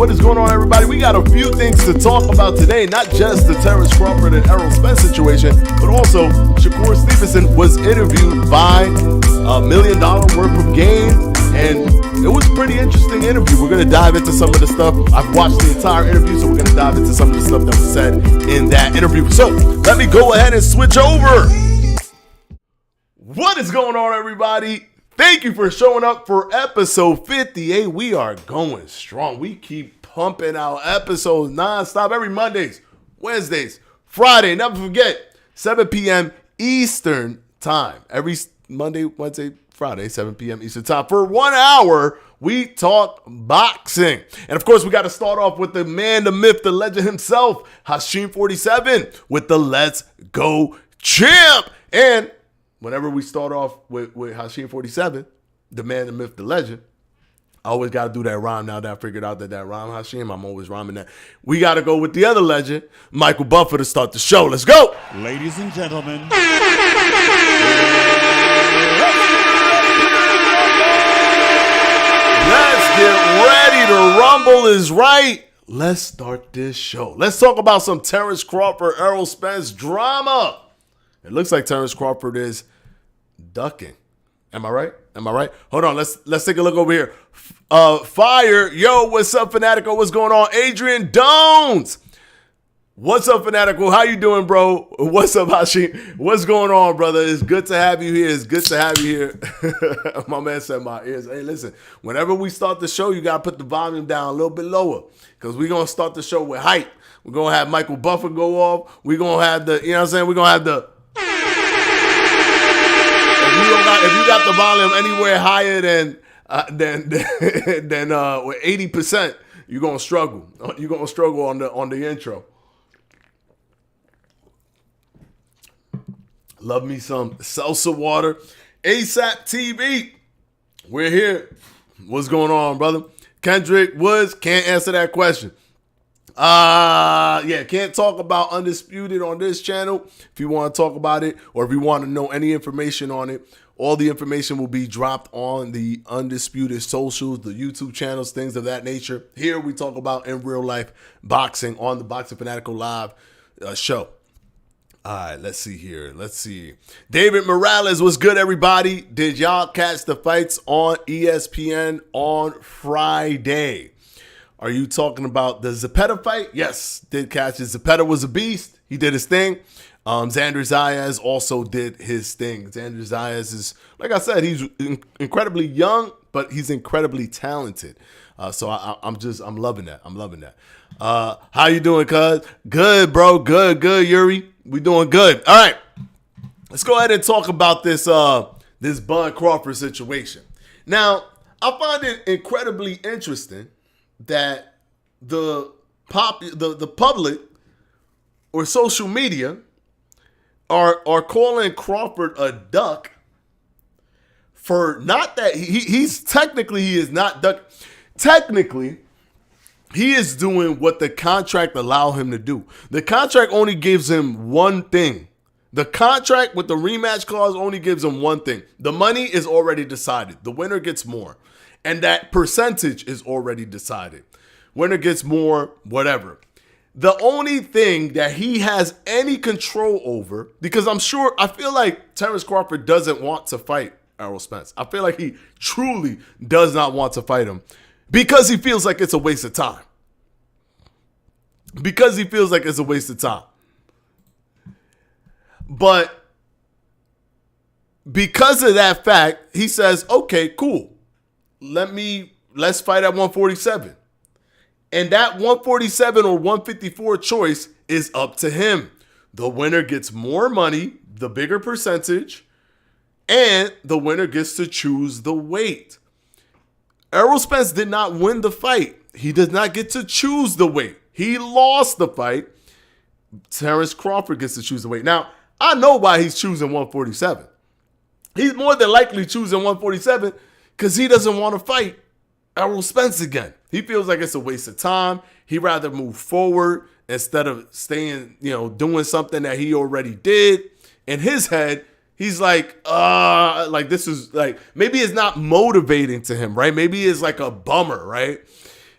What is going on, everybody? We got a few things to talk about today, not just the Terence Crawford and Errol Spence situation, but also Shakur Stevenson was interviewed by $1 million worth of game, and it was a pretty interesting interview. We're going to dive into some of the stuff. I've watched the entire interview, so we're going to dive into some of the stuff that was said in that interview. So let me go ahead and switch over. What is going on, everybody? Thank you for showing up for episode 58. We are going strong. We keep pumping out episodes nonstop every Mondays, Wednesdays, Friday. Never forget, 7 p.m. Eastern time. Every Monday, Wednesday, Friday, 7 p.m. Eastern time. For 1 hour, we talk boxing. And of course, we got to start off with the man, the myth, the legend himself, Hashim47, with the Let's Go Champ. And whenever we start off with Hashim47, the man, the myth, the legend, I always got to do that rhyme now that I figured out that rhyme, Hashim, I'm always rhyming that. We got to go with the other legend, Michael Buffer, to start the show. Let's go. Ladies and gentlemen. Let's get ready to rumble is right. Let's start this show. Let's talk about some Terence Crawford, Errol Spence drama. It looks like Terence Crawford is ducking. Am I right? Hold on. Let's take a look over here. Fire. Yo, what's up, Fanatico? What's going on? Adrian Dones. What's up, Fanatico? How you doing, bro? What's up, Hashim? What's going on, brother? It's good to have you here. My man said my ears. Hey, listen, whenever we start the show, you got to put the volume down a little bit lower because we're going to start the show with hype. We're going to have Michael Buffer go off. We're going to have the, you know what I'm saying? We're going to have the, if you got the volume anywhere higher than 80%, you're going to struggle. You're going to struggle on the intro. Love me some salsa water. ASAP TV. We're here. What's going on, brother? Kendrick Woods can't answer that question. Can't talk about Undisputed on this channel. If you want to talk about it or if you want to know any information on it, all the information will be dropped on the Undisputed socials, the YouTube channels, things of that nature. Here we talk about in real life boxing on the Boxing Fanatico Live show. All right, let's see here. David Morales, what's good, everybody? Did y'all catch the fights on ESPN on Friday? Are you talking about the Zepeda fight? Yes, did catch it. Zepeda was a beast. He did his thing. Xander Zayas also did his thing. Xander Zayas is, like I said, he's incredibly young, but he's incredibly talented. So I'm loving that. How you doing, cuz? Good, bro. Good, Yuri. We doing good. All right. Let's go ahead and talk about this Bud Crawford situation. Now, I find it incredibly interesting that the public or social media are calling Crawford a duck for not that he is not duck. Technically, he is doing what the contract allow him to do. The contract only gives him one thing. The contract with the rematch clause only gives him one thing. The money is already decided. The winner gets more. And that percentage is already decided. Winner gets more, whatever. The only thing that he has any control over, because I feel like Terence Crawford doesn't want to fight Errol Spence. I feel like he truly does not want to fight him because he feels like it's a waste of time. But because of that fact, he says, okay, cool. Let's fight at 147. And that 147 or 154 choice is up to him. The winner gets more money, the bigger percentage, and the winner gets to choose the weight. Errol Spence did not win the fight. He does not get to choose the weight. He lost the fight. Terence Crawford gets to choose the weight. Now, I know why he's choosing 147. He's more than likely choosing 147 because he doesn't want to fight Errol Spence again. He feels like it's a waste of time. He'd rather move forward instead of staying, doing something that he already did. In his head, he's like this is like, maybe it's not motivating to him, right? Maybe it's like a bummer, right?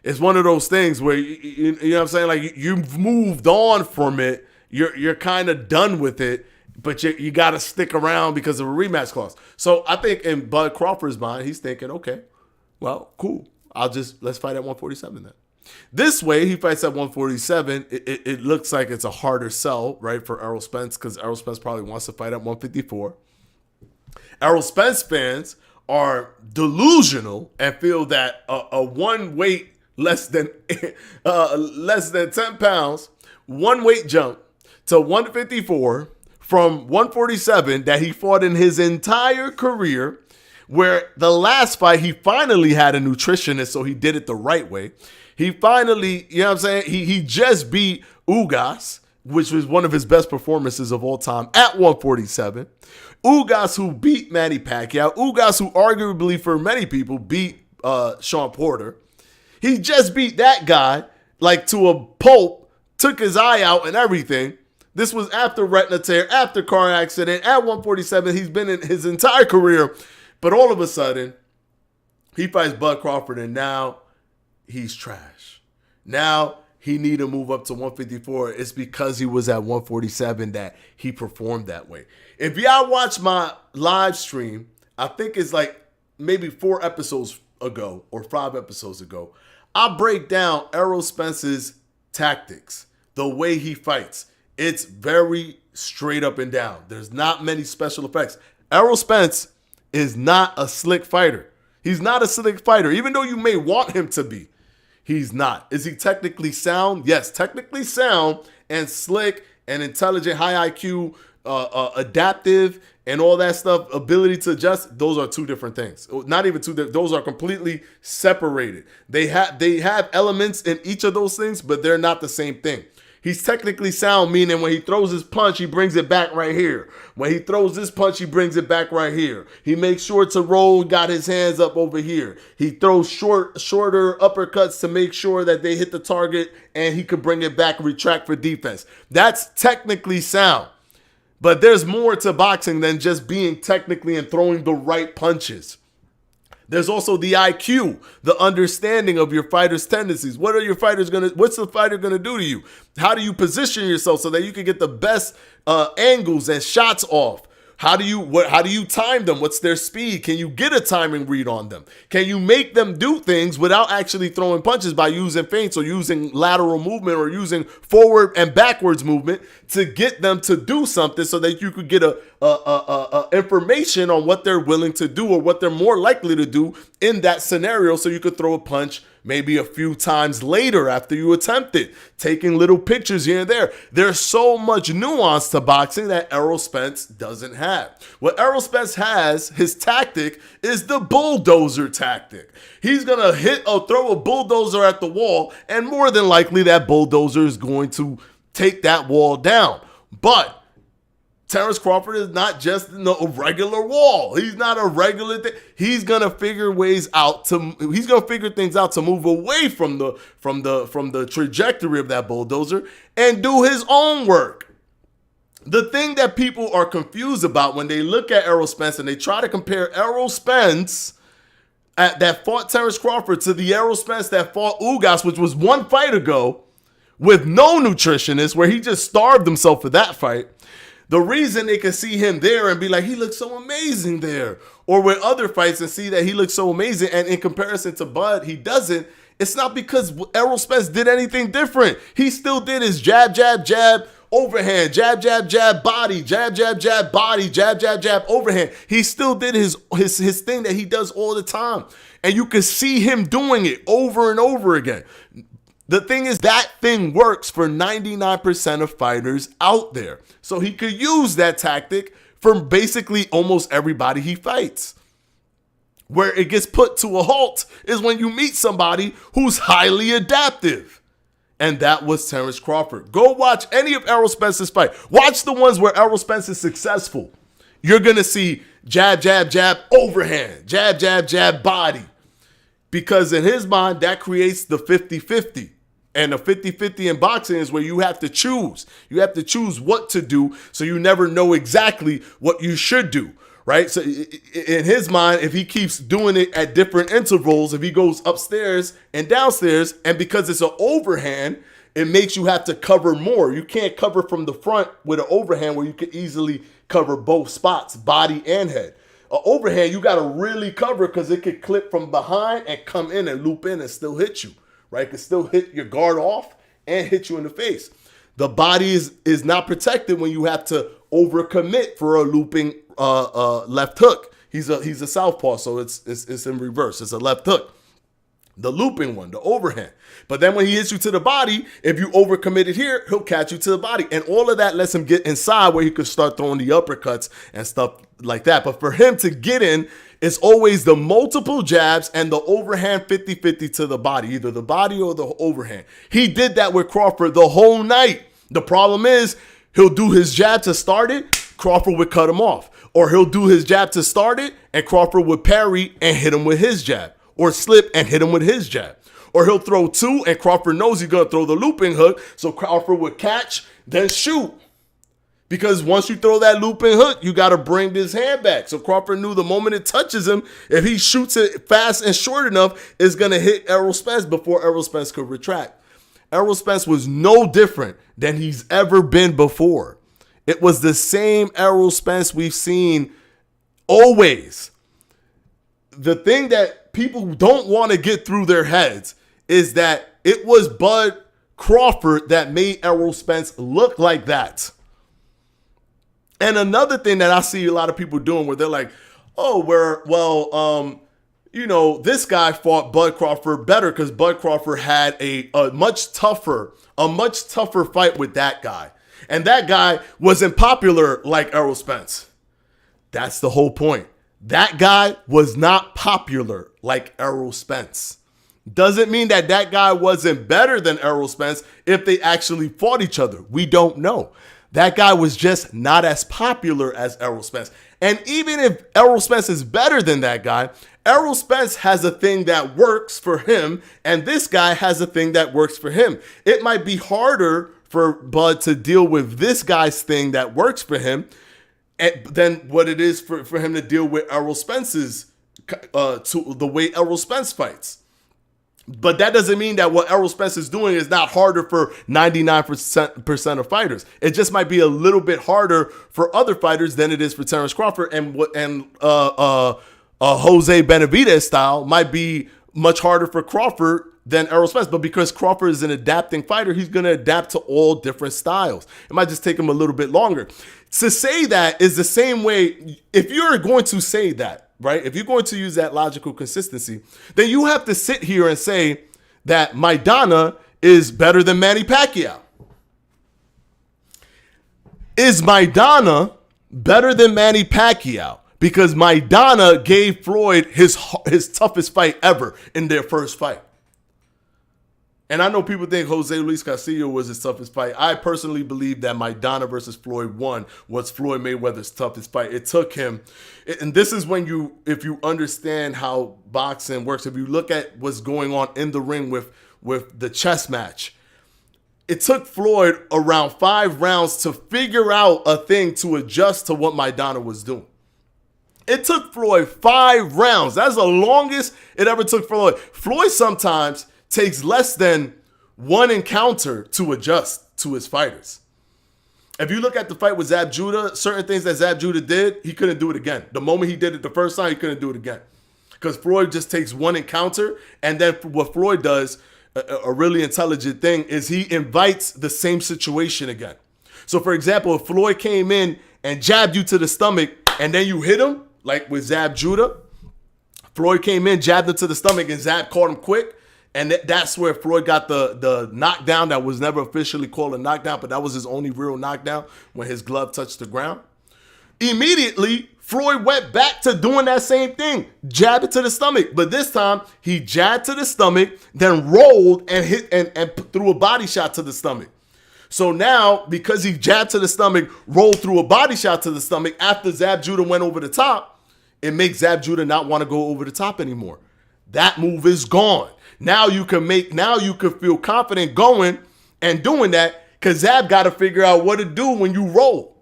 It's one of those things where, you know what I'm saying? Like, you've moved on from it. You're kind of done with it, but you got to stick around because of a rematch clause. So I think in Bud Crawford's mind, he's thinking, okay, well, cool. Let's fight at 147 then. This way, he fights at 147. It looks like it's a harder sell, right, for Errol Spence, because Errol Spence probably wants to fight at 154. Errol Spence fans are delusional and feel that a one weight less than 10 pounds, one weight jump to 154 from 147 that he fought in his entire career, where the last fight he finally had a nutritionist, so he did it the right way. He finally, you know what I'm saying? He just beat Ugas, which was one of his best performances of all time at 147. Ugas, who beat Manny Pacquiao. Ugas, who arguably for many people beat Sean Porter. He just beat that guy like to a pulp, took his eye out and everything. This was after retina tear, after car accident, at 147. He's been in his entire career. But all of a sudden, he fights Bud Crawford, and now he's trash. Now he need to move up to 154. It's because he was at 147 that he performed that way. If y'all watch my live stream, I think it's like maybe 4 episodes ago or 5 episodes ago, I break down Errol Spence's tactics, the way he fights. It's very straight up and down. There's not many special effects. Errol Spence is not a slick fighter. He's not a slick fighter, even though you may want him to be. He's not. Is he technically sound? Yes, technically sound and slick and intelligent, high IQ, adaptive, and all that stuff, ability to adjust. Those are 2 different things. Not even 2. Those are completely separated. They have elements in each of those things, but they're not the same thing. He's technically sound, meaning when he throws his punch, he brings it back right here. When he throws this punch, he brings it back right here. He makes sure to roll, got his hands up over here. He throws shorter uppercuts to make sure that they hit the target, and he could bring it back and retract for defense. That's technically sound. But there's more to boxing than just being technically and throwing the right punches. There's also the IQ, the understanding of your fighter's tendencies. What's the fighter gonna do to you? How do you position yourself so that you can get the best angles and shots off? How do you time them? What's their speed? Can you get a timing read on them? Can you make them do things without actually throwing punches by using feints or using lateral movement or using forward and backwards movement to get them to do something so that you could get a information on what they're willing to do or what they're more likely to do in that scenario, so you could throw a punch maybe a few times later after you attempt it, taking little pictures here and there. There's so much nuance to boxing that Errol Spence doesn't have. What Errol Spence has, his tactic, is the bulldozer tactic. He's going to throw a bulldozer at the wall, and more than likely that bulldozer is going to take that wall down. But Terence Crawford is not just a regular wall. He's not a regular thing. He's gonna figure things out to move away from the trajectory of that bulldozer and do his own work. The thing that people are confused about when they look at Errol Spence and they try to compare Errol Spence that fought Terence Crawford to the Errol Spence that fought Ugas, which was 1 fight ago, with no nutritionist, where he just starved himself for that fight. The reason they can see him there and be like, he looks so amazing there, or with other fights and see that he looks so amazing, and in comparison to Bud, he doesn't, it's not because Errol Spence did anything different. He still did his jab, jab, jab, overhand, jab, jab, jab, body, jab, jab, jab, body, jab, jab, jab, overhand. He still did his thing that he does all the time. And you can see him doing it over and over again. The thing is, that thing works for 99% of fighters out there. So he could use that tactic for basically almost everybody he fights. Where it gets put to a halt is when you meet somebody who's highly adaptive. And that was Terence Crawford. Go watch any of Errol Spence's fight. Watch the ones where Errol Spence is successful. You're going to see jab, jab, jab, overhand, jab, jab, jab, body. Because in his mind, that creates the 50-50. And the 50-50 in boxing is where you have to choose. You have to choose what to do, so you never know exactly what you should do. right? So in his mind, if he keeps doing it at different intervals, if he goes upstairs and downstairs, and because it's an overhand, it makes you have to cover more. You can't cover from the front with an overhand where you can easily cover both spots, body and head. An overhand, you got to really cover because it could clip from behind and come in and loop in and still hit you, right? It can still hit your guard off and hit you in the face. The body is not protected when you have to overcommit for a looping left hook. He's a southpaw, so it's in reverse. It's a left hook. The looping one, the overhand. But then when he hits you to the body, if you overcommitted here, he'll catch you to the body. And all of that lets him get inside where he could start throwing the uppercuts and stuff like that. But for him to get in, it's always the multiple jabs and the overhand 50-50 to the body, either the body or the overhand. He did that with Crawford the whole night. The problem is he'll do his jab to start it, Crawford would cut him off. Or he'll do his jab to start it, and Crawford would parry and hit him with his jab. Or slip and hit him with his jab. Or he'll throw two, and Crawford knows he's going to throw the looping hook, so Crawford would catch, then shoot. Because once you throw that looping hook, you got to bring this hand back. So Crawford knew the moment it touches him, if he shoots it fast and short enough, it's going to hit Errol Spence before Errol Spence could retract. Errol Spence was no different than he's ever been before. It was the same Errol Spence we've seen always. The thing that people don't want to get through their heads is that it was Bud Crawford that made Errol Spence look like that. And another thing that I see a lot of people doing where they're like, this guy fought Bud Crawford better because Bud Crawford had a much tougher fight with that guy. And that guy wasn't popular like Errol Spence. That's the whole point. That guy was not popular like Errol Spence. Doesn't mean that guy wasn't better than Errol Spence if they actually fought each other. We don't know. That guy was just not as popular as Errol Spence. And even if Errol Spence is better than that guy, Errol Spence has a thing that works for him, and this guy has a thing that works for him. It might be harder for Bud to deal with this guy's thing that works for him than what it is for him to deal with Errol Spence's, the way Errol Spence fights. But that doesn't mean that what Errol Spence is doing is not harder for 99% of fighters. It just might be a little bit harder for other fighters than it is for Terence Crawford, and Jose Benavidez style might be much harder for Crawford than Errol Spence. But because Crawford is an adapting fighter, he's going to adapt to all different styles. It might just take him a little bit longer. To say that is the same way, if you're going to say that, right? If you're going to use that logical consistency, then you have to sit here and say that Maidana is better than Manny Pacquiao. Is Maidana better than Manny Pacquiao? Because Maidana gave Floyd his toughest fight ever in their first fight. And I know people think Jose Luis Castillo was his toughest fight. I personally believe that Maidana versus Floyd 1 was Floyd Mayweather's toughest fight. It took him, and this is when if you understand how boxing works, if you look at what's going on in the ring with the chess match, it took Floyd around 5 rounds to figure out a thing to adjust to what Maidana was doing. It took Floyd 5 rounds. That's the longest it ever took for Floyd. Floyd sometimes takes less than one encounter to adjust to his fighters. If you look at the fight with Zab Judah, certain things that Zab Judah did, he couldn't do it again. The moment he did it the first time, he couldn't do it again. Because Floyd just takes one encounter, and then what Floyd does, a really intelligent thing, is he invites the same situation again. So for example, if Floyd came in and jabbed you to the stomach, and then you hit him, like with Zab Judah, Floyd came in, jabbed him to the stomach, and Zab caught him quick. And that's where Floyd got the knockdown that was never officially called a knockdown, but that was his only real knockdown when his glove touched the ground. Immediately, Floyd went back to doing that same thing, jab it to the stomach. But this time, he jabbed to the stomach, then rolled and hit and threw a body shot to the stomach. So now, because he jabbed to the stomach, rolled through a body shot to the stomach after Zab Judah went over the top, it makes Zab Judah not want to go over the top anymore. That move is gone. Now you can feel confident going and doing that, because Zab got to figure out what to do when you roll.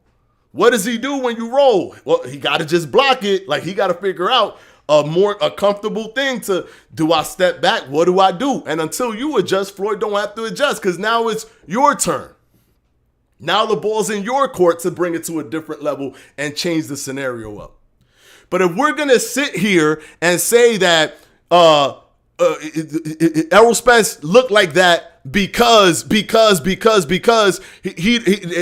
What does he do when you roll? Well, he got to just block it. Like, he got to figure out a comfortable thing to, do I step back? What do I do? And until you adjust, Floyd don't have to adjust, because now it's your turn. Now the ball's in your court to bring it to a different level and change the scenario up. But if we're going to sit here and say that Errol Spence looked like that because he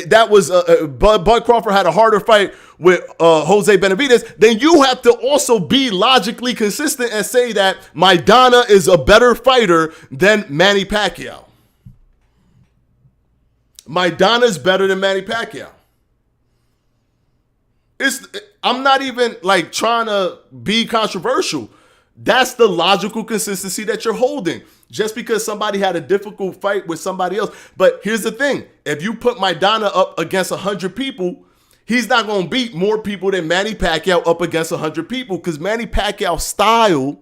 that was Bud Crawford had a harder fight with Jose Benavidez, then you have to also be logically consistent and say that Maidana is a better fighter than Manny Pacquiao. Maidana's better than Manny Pacquiao. I'm not even like trying to be controversial. That's the logical consistency that you're holding. Just because somebody had a difficult fight with somebody else. But here's the thing. If you put Maidana up against 100 people, he's not going to beat more people than Manny Pacquiao up against 100 people, because Manny Pacquiao's style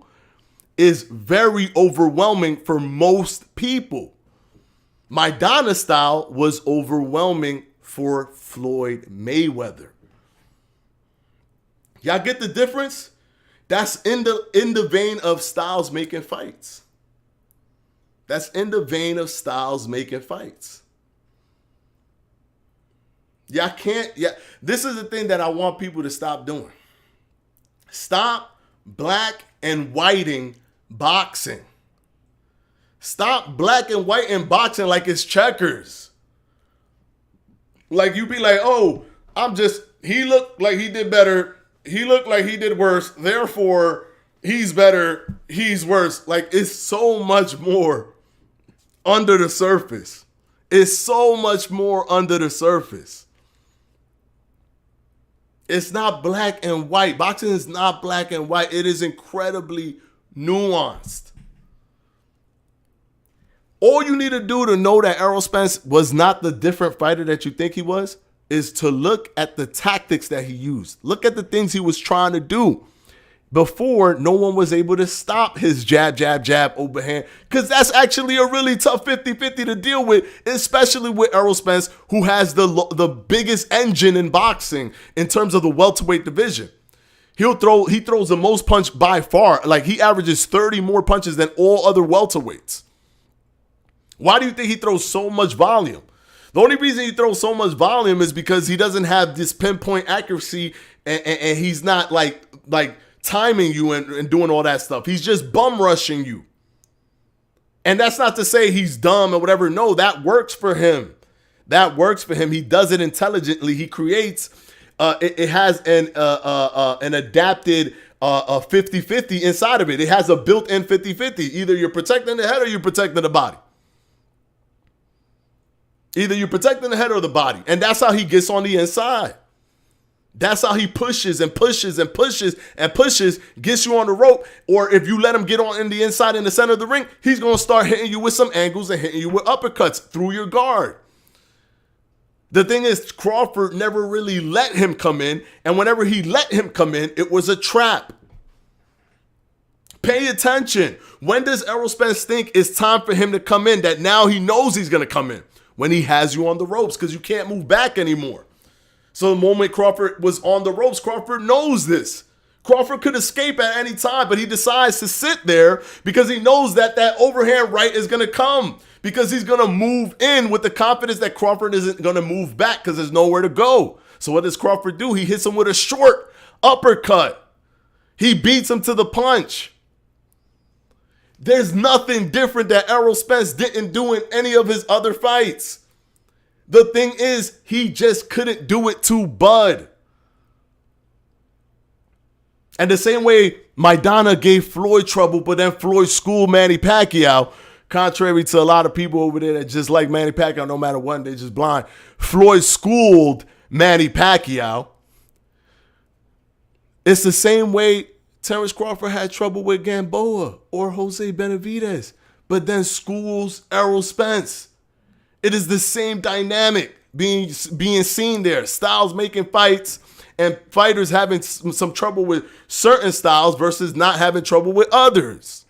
is very overwhelming for most people. Maidana's style was overwhelming for Floyd Mayweather. Y'all get the difference? That's in the vein of styles making fights. That's in the vein of styles making fights. Y'all can't, this is the thing that I want people to stop doing. Stop black and whiting boxing. Stop black and white in boxing like it's checkers. Like, you be like, oh, he looked like he did better. He looked like he did worse. Therefore, he's better. He's worse. Like, it's so much more under the surface. It's so much more under the surface. It's not black and white. Boxing is not black and white. It is incredibly nuanced. All you need to do to know that Errol Spence was not the different fighter that you think he was is to look at the tactics that he used. Look at the things he was trying to do. Before, no one was able to stop his jab, jab, jab, overhand, because that's actually a really tough 50-50 to deal with, especially with Errol Spence, who has the biggest engine in boxing in terms of the welterweight division. He throws the most punch by far. Like, he averages 30 more punches than all other welterweights. Why do you think he throws so much volume? The only reason he throws so much volume is because he doesn't have this pinpoint accuracy, and he's not like timing you and doing all that stuff. He's just bum rushing you. And that's not to say he's dumb or whatever. No, that works for him. That works for him. He does it intelligently. He creates, it has an adapted 50-50 inside of it. It has a built-in 50-50. Either you're protecting the head or you're protecting the body. Either you're protecting the head or the body. And that's how he gets on the inside. That's how he pushes and pushes and pushes and pushes, gets you on the rope. Or if you let him get on in the inside in the center of the ring, he's going to start hitting you with some angles and hitting you with uppercuts through your guard. The thing is, Crawford never really let him come in. And whenever he let him come in, it was a trap. Pay attention. When does Errol Spence think it's time for him to come in, that now he knows he's going to come in? When he has you on the ropes, because you can't move back anymore. So the moment Crawford was on the ropes, Crawford knows this. Crawford could escape at any time, but he decides to sit there because he knows that overhand right is going to come, because he's going to move in with the confidence that Crawford isn't going to move back because there's nowhere to go. So what does Crawford do? He hits him with a short uppercut. He beats him to the punch. There's nothing different that Errol Spence didn't do in any of his other fights. The thing is, he just couldn't do it to Bud. And the same way Maidana gave Floyd trouble, but then Floyd schooled Manny Pacquiao, contrary to a lot of people over there that just like Manny Pacquiao no matter what, they're just blind. Floyd schooled Manny Pacquiao. It's the same way Terence Crawford had trouble with Gamboa or Jose Benavidez, but then schools Errol Spence. It is the same dynamic being seen there. Styles making fights and fighters having some trouble with certain styles versus not having trouble with others.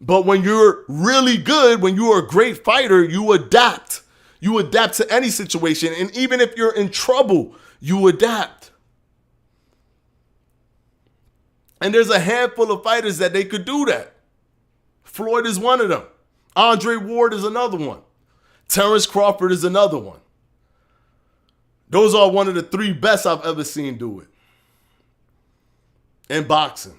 But when you're really good, when you are a great fighter, you adapt. You adapt to any situation. And even if you're in trouble, You adapt. And there's a handful of fighters that they could do that. Floyd is one of them. Andre Ward is another one. Terence Crawford is another one. Those are one of the 3 best I've ever seen do it in boxing.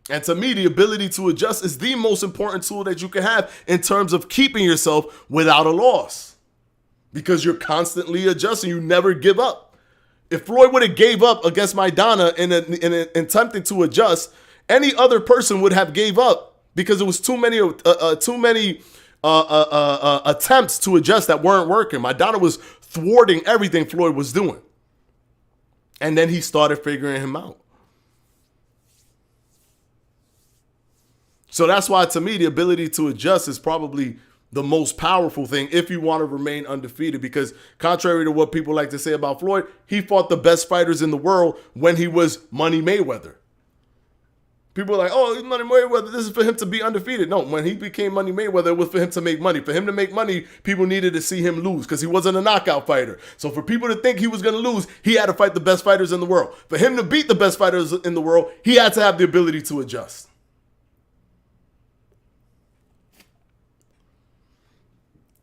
And to me, the ability to adjust is the most important tool that you can have in terms of keeping yourself without a loss. Because you're constantly adjusting. You never give up. If Floyd would have gave up against Maidana in attempting to adjust, any other person would have gave up because it was too many attempts to adjust that weren't working. Maidana was thwarting everything Floyd was doing. And then he started figuring him out. So that's why, to me, the ability to adjust is probably the most powerful thing if you want to remain undefeated. Because contrary to what people like to say about Floyd, he fought the best fighters in the world when he was Money Mayweather. People are like, oh, Money Mayweather, this is for him to be undefeated. No, when he became Money Mayweather, it was for him to make money. For him to make money, people needed to see him lose because he wasn't a knockout fighter. So for people to think he was going to lose, he had to fight the best fighters in the world. For him to beat the best fighters in the world, he had to have the ability to adjust.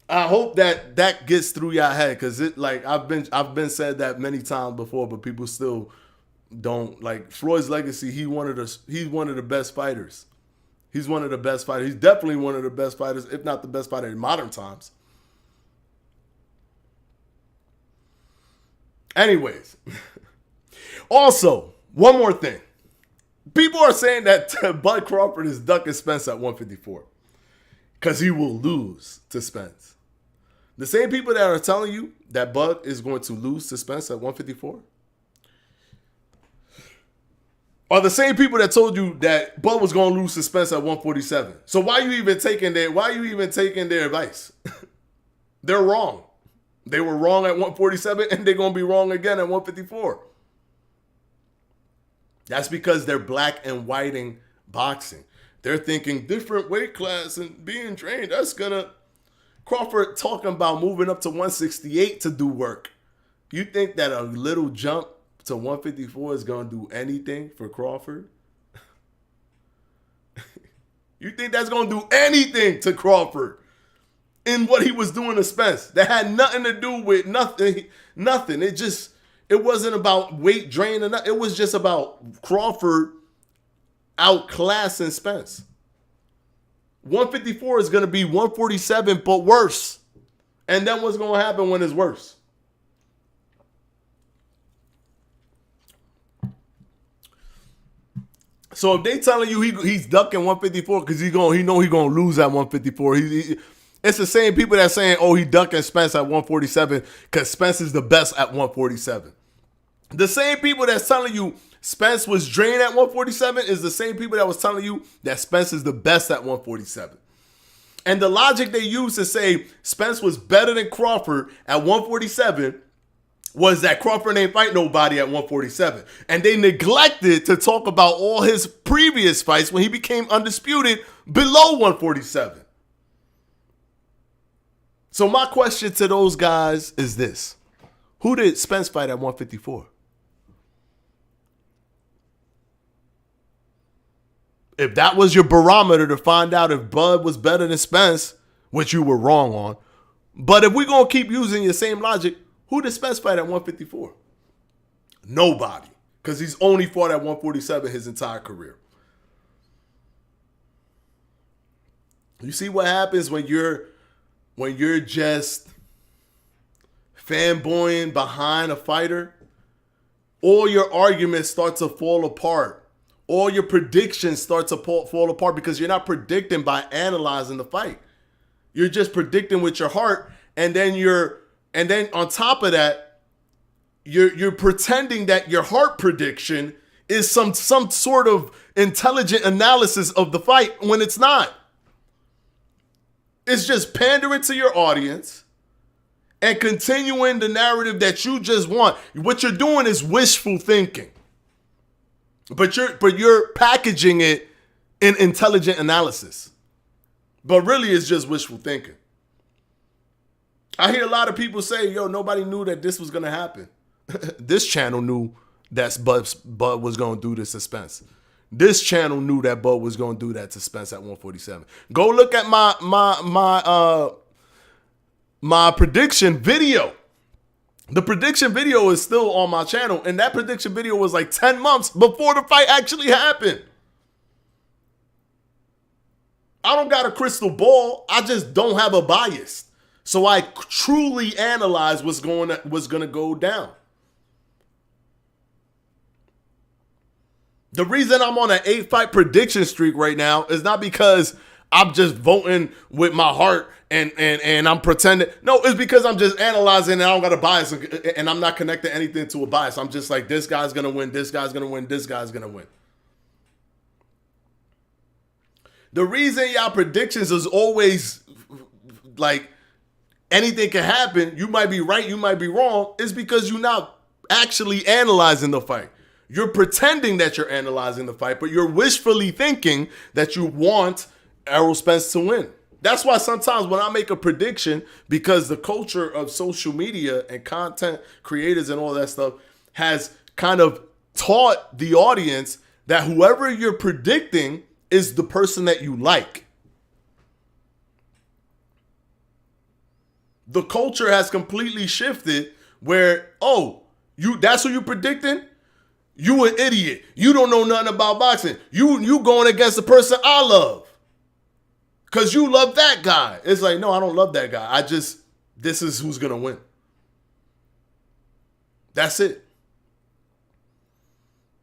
I hope that gets through your head, because it, like, I've been said that many times before, but people still don't like Floyd's legacy. He's one of the best fighters. He's one of the best fighters. He's definitely one of the best fighters, if not the best fighter in modern times. Anyways, also, one more thing. People are saying that Bud Crawford is ducking Spence at 154 because he will lose to Spence. The same people that are telling you that Bud is going to lose to Spence at 154 are the same people that told you that Bud was going to lose to Spence at 147. So why are you even taking their advice? They're wrong. They were wrong at 147, and they're going to be wrong again at 154. That's because they're black and whiting boxing. They're thinking different weight class and being trained. That's going to... Crawford talking about moving up to 168 to do work. You think that a little jump to 154 is going to do anything for Crawford? You think that's going to do anything to Crawford in what he was doing to Spence? That had nothing to do with nothing. It wasn't about weight drain. It was just about Crawford outclassing Spence. 154 is going to be 147, but worse. And then what's going to happen when it's worse? So if they telling you he's ducking 154 because he know he's going to lose at 154, it's the same people that saying, oh, he ducking Spence at 147 because Spence is the best at 147. The same people that's telling you Spence was drained at 147 is the same people that was telling you that Spence is the best at 147. And the logic they used to say Spence was better than Crawford at 147 was that Crawford ain't fight nobody at 147. And they neglected to talk about all his previous fights when he became undisputed below 147. So my question to those guys is this. Who did Spence fight at 154? If that was your barometer to find out if Bud was better than Spence, which you were wrong on, but if we're going to keep using your same logic, who did Spence fight at 154? Nobody, because he's only fought at 147 his entire career. You see what happens when you're just fanboying behind a fighter? All your arguments start to fall apart. All your predictions start to fall apart because you're not predicting by analyzing the fight. You're just predicting with your heart, and then on top of that, you're pretending that your heart prediction is some sort of intelligent analysis of the fight when it's not. It's just pandering to your audience and continuing the narrative that you just want. What you're doing is wishful thinking. But you're packaging it in intelligent analysis. But really it's just wishful thinking. I hear a lot of people say, yo, nobody knew that this was going to happen. This channel knew that Bud was going to do the suspense. This channel knew that Bud was going to do that suspense at 147. Go look at my prediction video. The prediction video is still on my channel, and that prediction video was like 10 months before the fight actually happened. I don't got a crystal ball. I just don't have a bias. So I truly analyze what's going to go down. The reason I'm on an 8-fight prediction streak right now is not because I'm just voting with my heart and I'm pretending. No, it's because I'm just analyzing and I don't got a bias and I'm not connecting anything to a bias. I'm just like, this guy's going to win, this guy's going to win, this guy's going to win. The reason y'all predictions is always like anything can happen, you might be right, you might be wrong, is because you're not actually analyzing the fight. You're pretending that you're analyzing the fight, but you're wishfully thinking that you want Errol Spence to win. That's why sometimes when I make a prediction, because the culture of social media and content creators and all that stuff has kind of taught the audience that whoever you're predicting is the person that you like. The culture has completely shifted where, oh, that's who you predicting? You an idiot. You don't know nothing about boxing. You going against the person I love. Because you love that guy. It's like, no, I don't love that guy. This is who's going to win. That's it.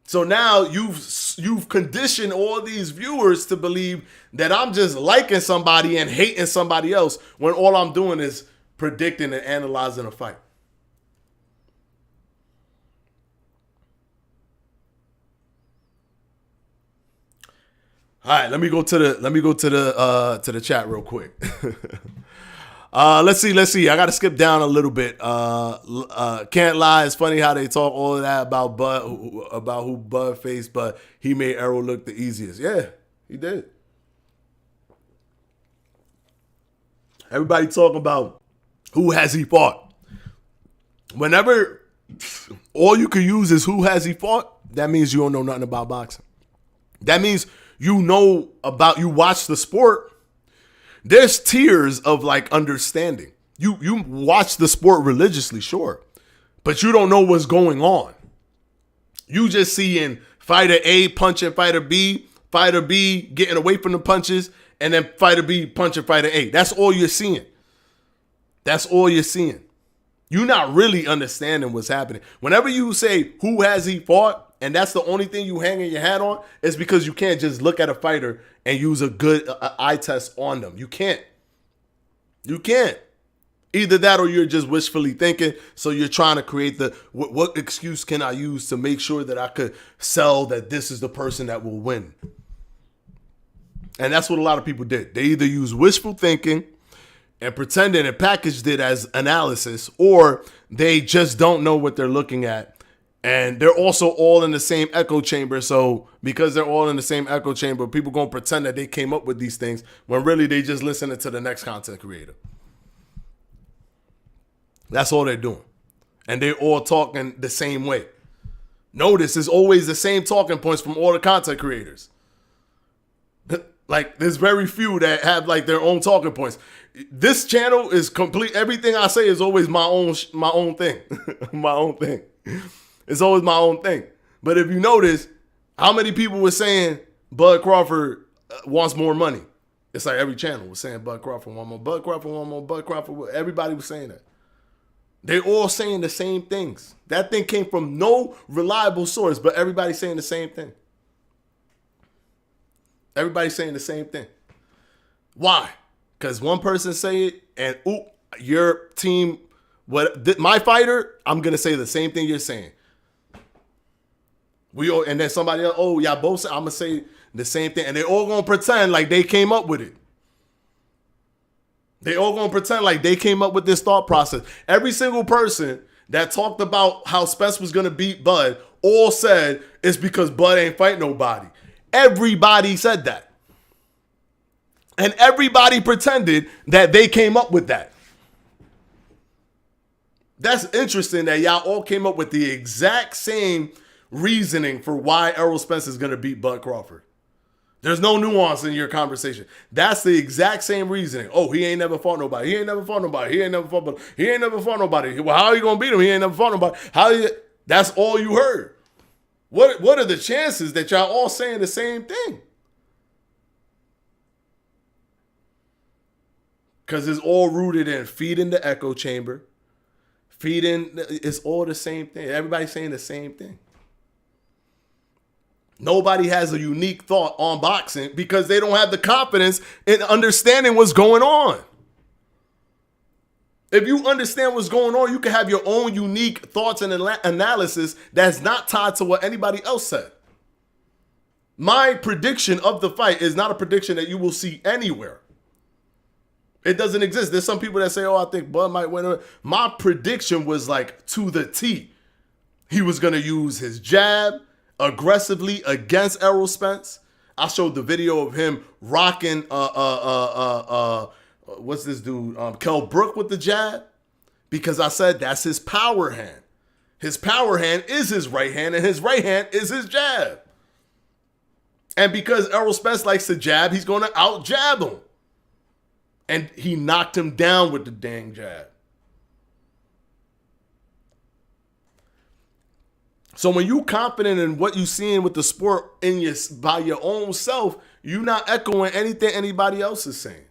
So now you've conditioned all these viewers to believe that I'm just liking somebody and hating somebody else when all I'm doing is predicting and analyzing a fight. All right, let me go to the chat real quick. Let's see. I got to skip down a little bit. Can't lie. It's funny how they talk all of that about who Bud faced, but he made Errol look the easiest. Yeah, he did. Everybody talking about who has he fought. Whenever all you can use is who has he fought, that means you don't know nothing about boxing. That means you watch the sport. There's tiers of like understanding. You watch the sport religiously, sure, but you don't know what's going on. You just seeing fighter A punching fighter B getting away from the punches, and then fighter B punching fighter A. That's all you're seeing. You're not really understanding what's happening. Whenever you say who has he fought, and that's the only thing you hanging your hat on, it's because you can't just look at a fighter and use a good eye test on them. You can't. Either that or you're just wishfully thinking, so you're trying to create what excuse can I use to make sure that I could sell that this is the person that will win. And that's what a lot of people did. They either use wishful thinking and pretending and packaged it as analysis, or they just don't know what they're looking at. And they're also all in the same echo chamber. So because they're all in the same echo chamber, people going to pretend that they came up with these things when really they just listening to the next content creator. That's all they're doing. And they're all talking the same way. Notice it's always the same talking points from all the content creators. Like there's very few that have like their own talking points. This channel is complete. Everything I say is always my own thing. My own thing. It's always my own thing. But if you notice, how many people were saying Bud Crawford wants more money? It's like every channel was saying Bud Crawford want more, Bud Crawford want more, Bud Crawford. Everybody was saying that. They're all saying the same things. That thing came from no reliable source, but everybody's saying the same thing. Everybody's saying the same thing. Why? Because one person say it and your team, my fighter, I'm going to say the same thing you're saying. And then somebody else, y'all both say, I'm going to say the same thing. And they all going to pretend like they came up with it. They all going to pretend like they came up with this thought process. Every single person that talked about how Spence was going to beat Bud all said it's because Bud ain't fight nobody. Everybody said that. And everybody pretended that they came up with that. That's interesting that y'all all came up with the exact same reasoning for why Errol Spence is going to beat Bud Crawford. There's no nuance in your conversation. That's the exact same reasoning. Oh, he ain't never fought nobody. He ain't never fought nobody. He ain't never fought nobody. He ain't never fought nobody. Well, how are you going to beat him? He ain't never fought nobody. That's all you heard. What are the chances that y'all all saying the same thing? Because it's all rooted in feeding the echo chamber. It's all the same thing. Everybody's saying the same thing. Nobody has a unique thought on boxing because they don't have the confidence in understanding what's going on. If you understand what's going on, you can have your own unique thoughts and analysis that's not tied to what anybody else said. My prediction of the fight is not a prediction that you will see anywhere. It doesn't exist. There's some people that say, oh, I think Bud might win. My prediction was like to the T. He was going to use his jab aggressively against Errol Spence. I showed the video of him rocking what's this dude? Kell Brook with the jab. Because I said that's his power hand. His power hand is his right hand, and his right hand is his jab. And because Errol Spence likes to jab, he's going to out-jab him. And he knocked him down with the dang jab. So when you confident in what you seeing with the sport by your own self, you're not echoing anything anybody else is saying.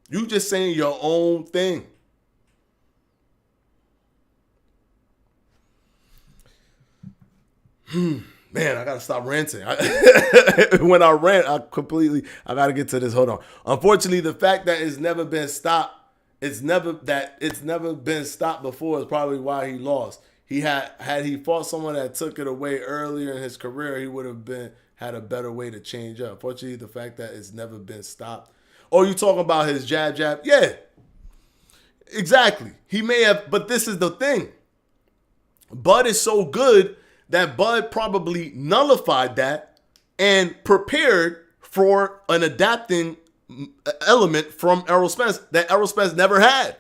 You just saying your own thing. Man, I gotta stop ranting. When I rant, I gotta get to this. Hold on. Unfortunately, the fact that it's never been stopped before is probably why he lost. He had he fought someone that took it away earlier in his career, he would have had a better way to change up. Unfortunately, the fact that it's never been stopped. Oh, you talking about his jab? Yeah, exactly. He may have, but this is the thing. Bud is so good that Bud probably nullified that and prepared for an adapting element from Errol Spence that Errol Spence never had.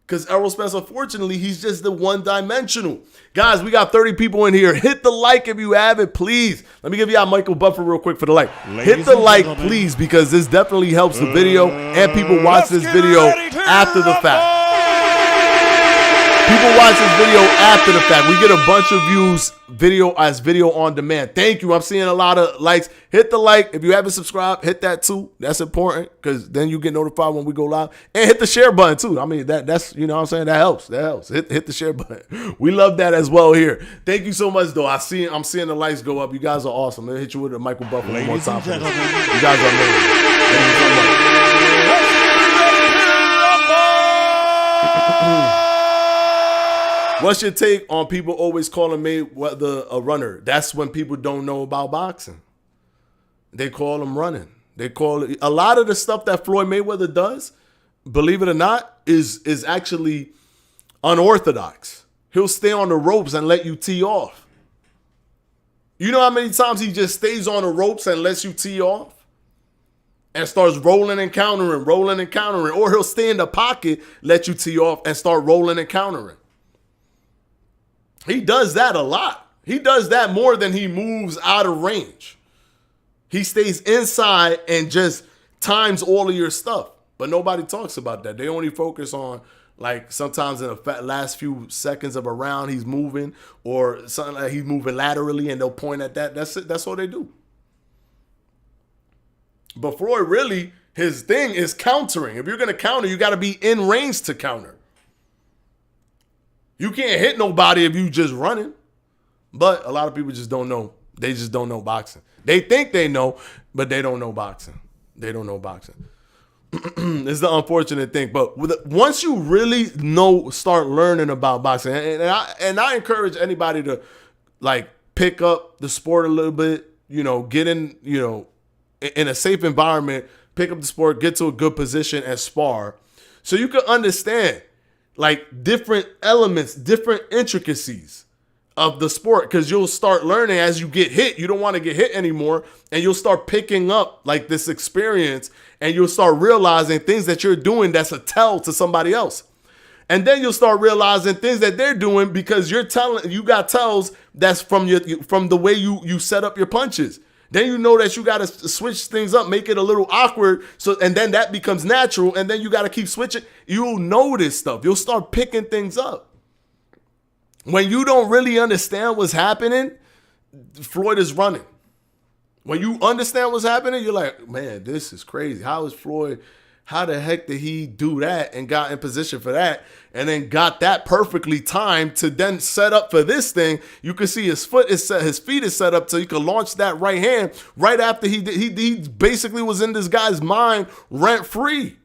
Because Errol Spence, unfortunately, he's just the one-dimensional. Guys, we got 30 people in here. Hit the like if you haven't, please. Let me give y'all Michael Buffer real quick for the like. Hit the like, please, because this definitely helps the video and people watch this video after the fact. People watch this video after the fact. We get a bunch of views video on demand. Thank you. I'm seeing a lot of likes. Hit the like. If you haven't subscribed, hit that too. That's important because then you get notified when we go live. And hit the share button too. I mean, that's you know what I'm saying? That helps. Hit the share button. We love that as well here. Thank you so much, though. I'm seeing the likes go up. You guys are awesome. Let me hit you with a Michael Buffer one more time. You guys are amazing. Thank you so much. What's your take on people always calling Mayweather a runner? That's when people don't know about boxing. They call him running. They call it a lot of the stuff that Floyd Mayweather does, believe it or not, is actually unorthodox. He'll stay on the ropes and let you tee off. You know how many times he just stays on the ropes and lets you tee off? And starts rolling and countering. Or he'll stay in the pocket, let you tee off, and start rolling and countering. He does that a lot. He does that more than he moves out of range. He stays inside and just times all of your stuff. But nobody talks about that. They only focus on, like, sometimes in the last few seconds of a round, he's moving, or something like he's moving laterally, and they'll point at that. That's it. That's all they do. But Floyd, really, his thing is countering. If you're going to counter, you got to be in range to counter. You can't hit nobody if you just running. But a lot of people just don't know. They just don't know boxing. They think they know, but they don't know boxing. They don't know boxing. It's the unfortunate thing. But once you really start learning about boxing, and I encourage anybody to, like, pick up the sport a little bit, get in, in a safe environment, pick up the sport, get to a good position and spar. So you can understand, like, different elements, different intricacies of the sport, because you'll start learning as you get hit. You don't want to get hit anymore, and you'll start picking up, like, this experience, and you'll start realizing things that you're doing that's a tell to somebody else. And then you'll start realizing things that they're doing because you got tells that's from the way you set up your punches. Then you know that you got to switch things up, make it a little awkward. And then that becomes natural. And then you got to keep switching. You'll know this stuff. You'll start picking things up. When you don't really understand what's happening, Floyd is running. When you understand what's happening, you're like, man, this is crazy. How the heck did he do that and got in position for that and then got that perfectly timed to then set up for this thing? You can see his feet is set up so you can launch that right hand right after he basically was in this guy's mind rent free.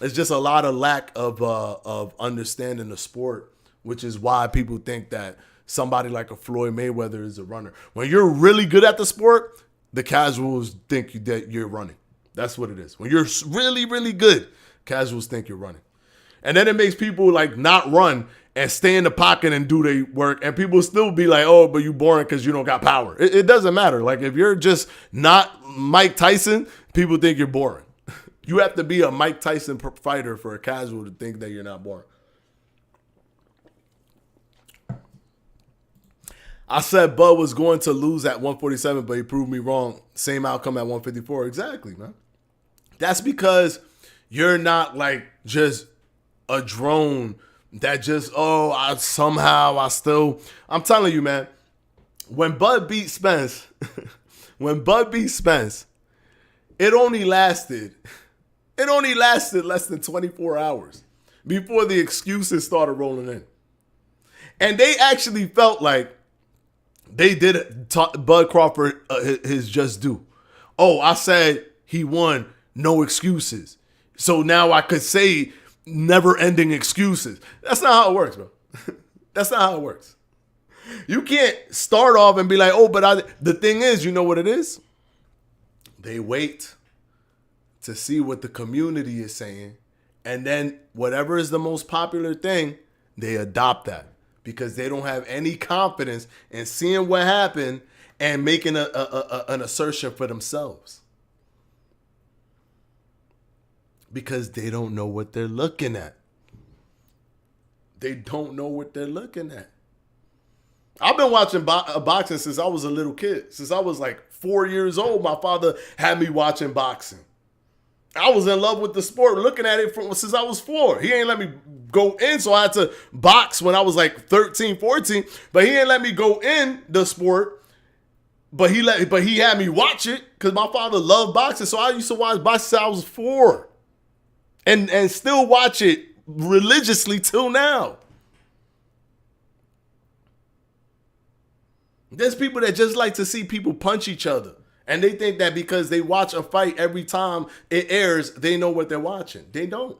It's just a lot of lack of understanding the sport, which is why people think that somebody like a Floyd Mayweather is a runner. When you're really good at the sport, the casuals think that you're running. That's what it is. When you're really, really good, casuals think you're running. And then it makes people like not run and stay in the pocket and do their work. And people still be like, oh, but you boring because you don't got power. It doesn't matter. Like if you're just not Mike Tyson, people think you're boring. You have to be a Mike Tyson fighter for a casual to think that you're not boring. I said Bud was going to lose at 147, but he proved me wrong. Same outcome at 154. Exactly, man. That's because you're not like just a drone that just, I'm telling you, man, when Bud beat Spence, it only lasted less than 24 hours before the excuses started rolling in. And they actually felt like they did Bud Crawford his just due. Oh, I said he won, no excuses. So now I could say never-ending excuses. That's not how it works, bro. That's not how it works. You can't start off and be like, oh, but the thing is, you know what it is? They wait to see what the community is saying, and then whatever is the most popular thing, they adopt that. Because they don't have any confidence in seeing what happened and making an assertion for themselves. Because they don't know what they're looking at. They don't know what they're looking at. I've been watching boxing since I was a little kid. Since I was like 4 years old, my father had me watching boxing. I was in love with the sport, looking at it since I was 4. He ain't let me go in, so I had to box when I was like 13, 14. But he ain't let me go in the sport. But he had me watch it because my father loved boxing. So I used to watch boxing since I was 4, and still watch it religiously till now. There's people that just like to see people punch each other. And they think that because they watch a fight every time it airs, they know what they're watching. They don't.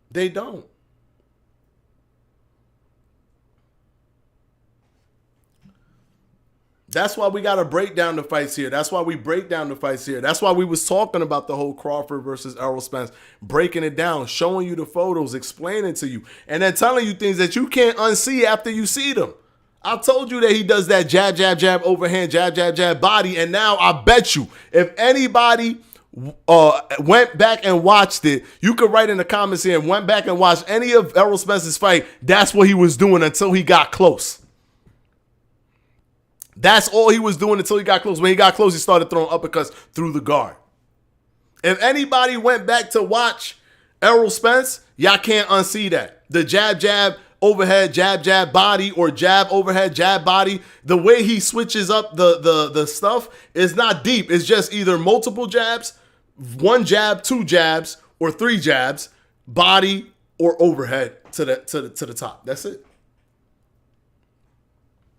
They don't. That's why we got to break down the fights here. That's why we break down the fights here. That's why we was talking about the whole Crawford versus Errol Spence, breaking it down, showing you the photos, explaining to you, and then telling you things that you can't unsee after you see them. I told you that he does that jab, jab, jab, overhand, jab, jab, jab, body. And now I bet you if anybody went back and watched it, you could write in the comments here and went back and watched any of Errol Spence's fight. That's what he was doing until he got close. That's all he was doing until he got close. When he got close, he started throwing uppercuts through the guard. If anybody went back to watch Errol Spence, y'all can't unsee that. The jab, jab, overhead, jab, jab, body, or jab, overhead, jab, body. The way he switches up the stuff is not deep. It's just either multiple jabs, one jab, two jabs, or three jabs, body or overhead to the top. That's it.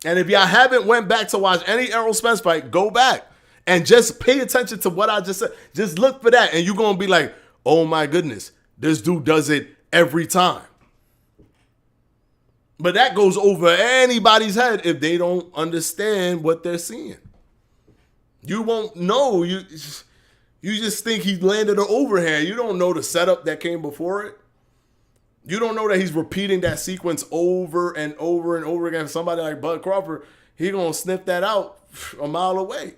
And if y'all haven't went back to watch any Errol Spence fight, go back and just pay attention to what I just said. Just look for that, and you're going to be like, oh my goodness, this dude does it every time. But that goes over anybody's head if they don't understand what they're seeing. You won't know. You just think he landed an overhand. You don't know the setup that came before it. You don't know that he's repeating that sequence over and over and over again. Somebody like Bud Crawford, he gonna sniff that out a mile away.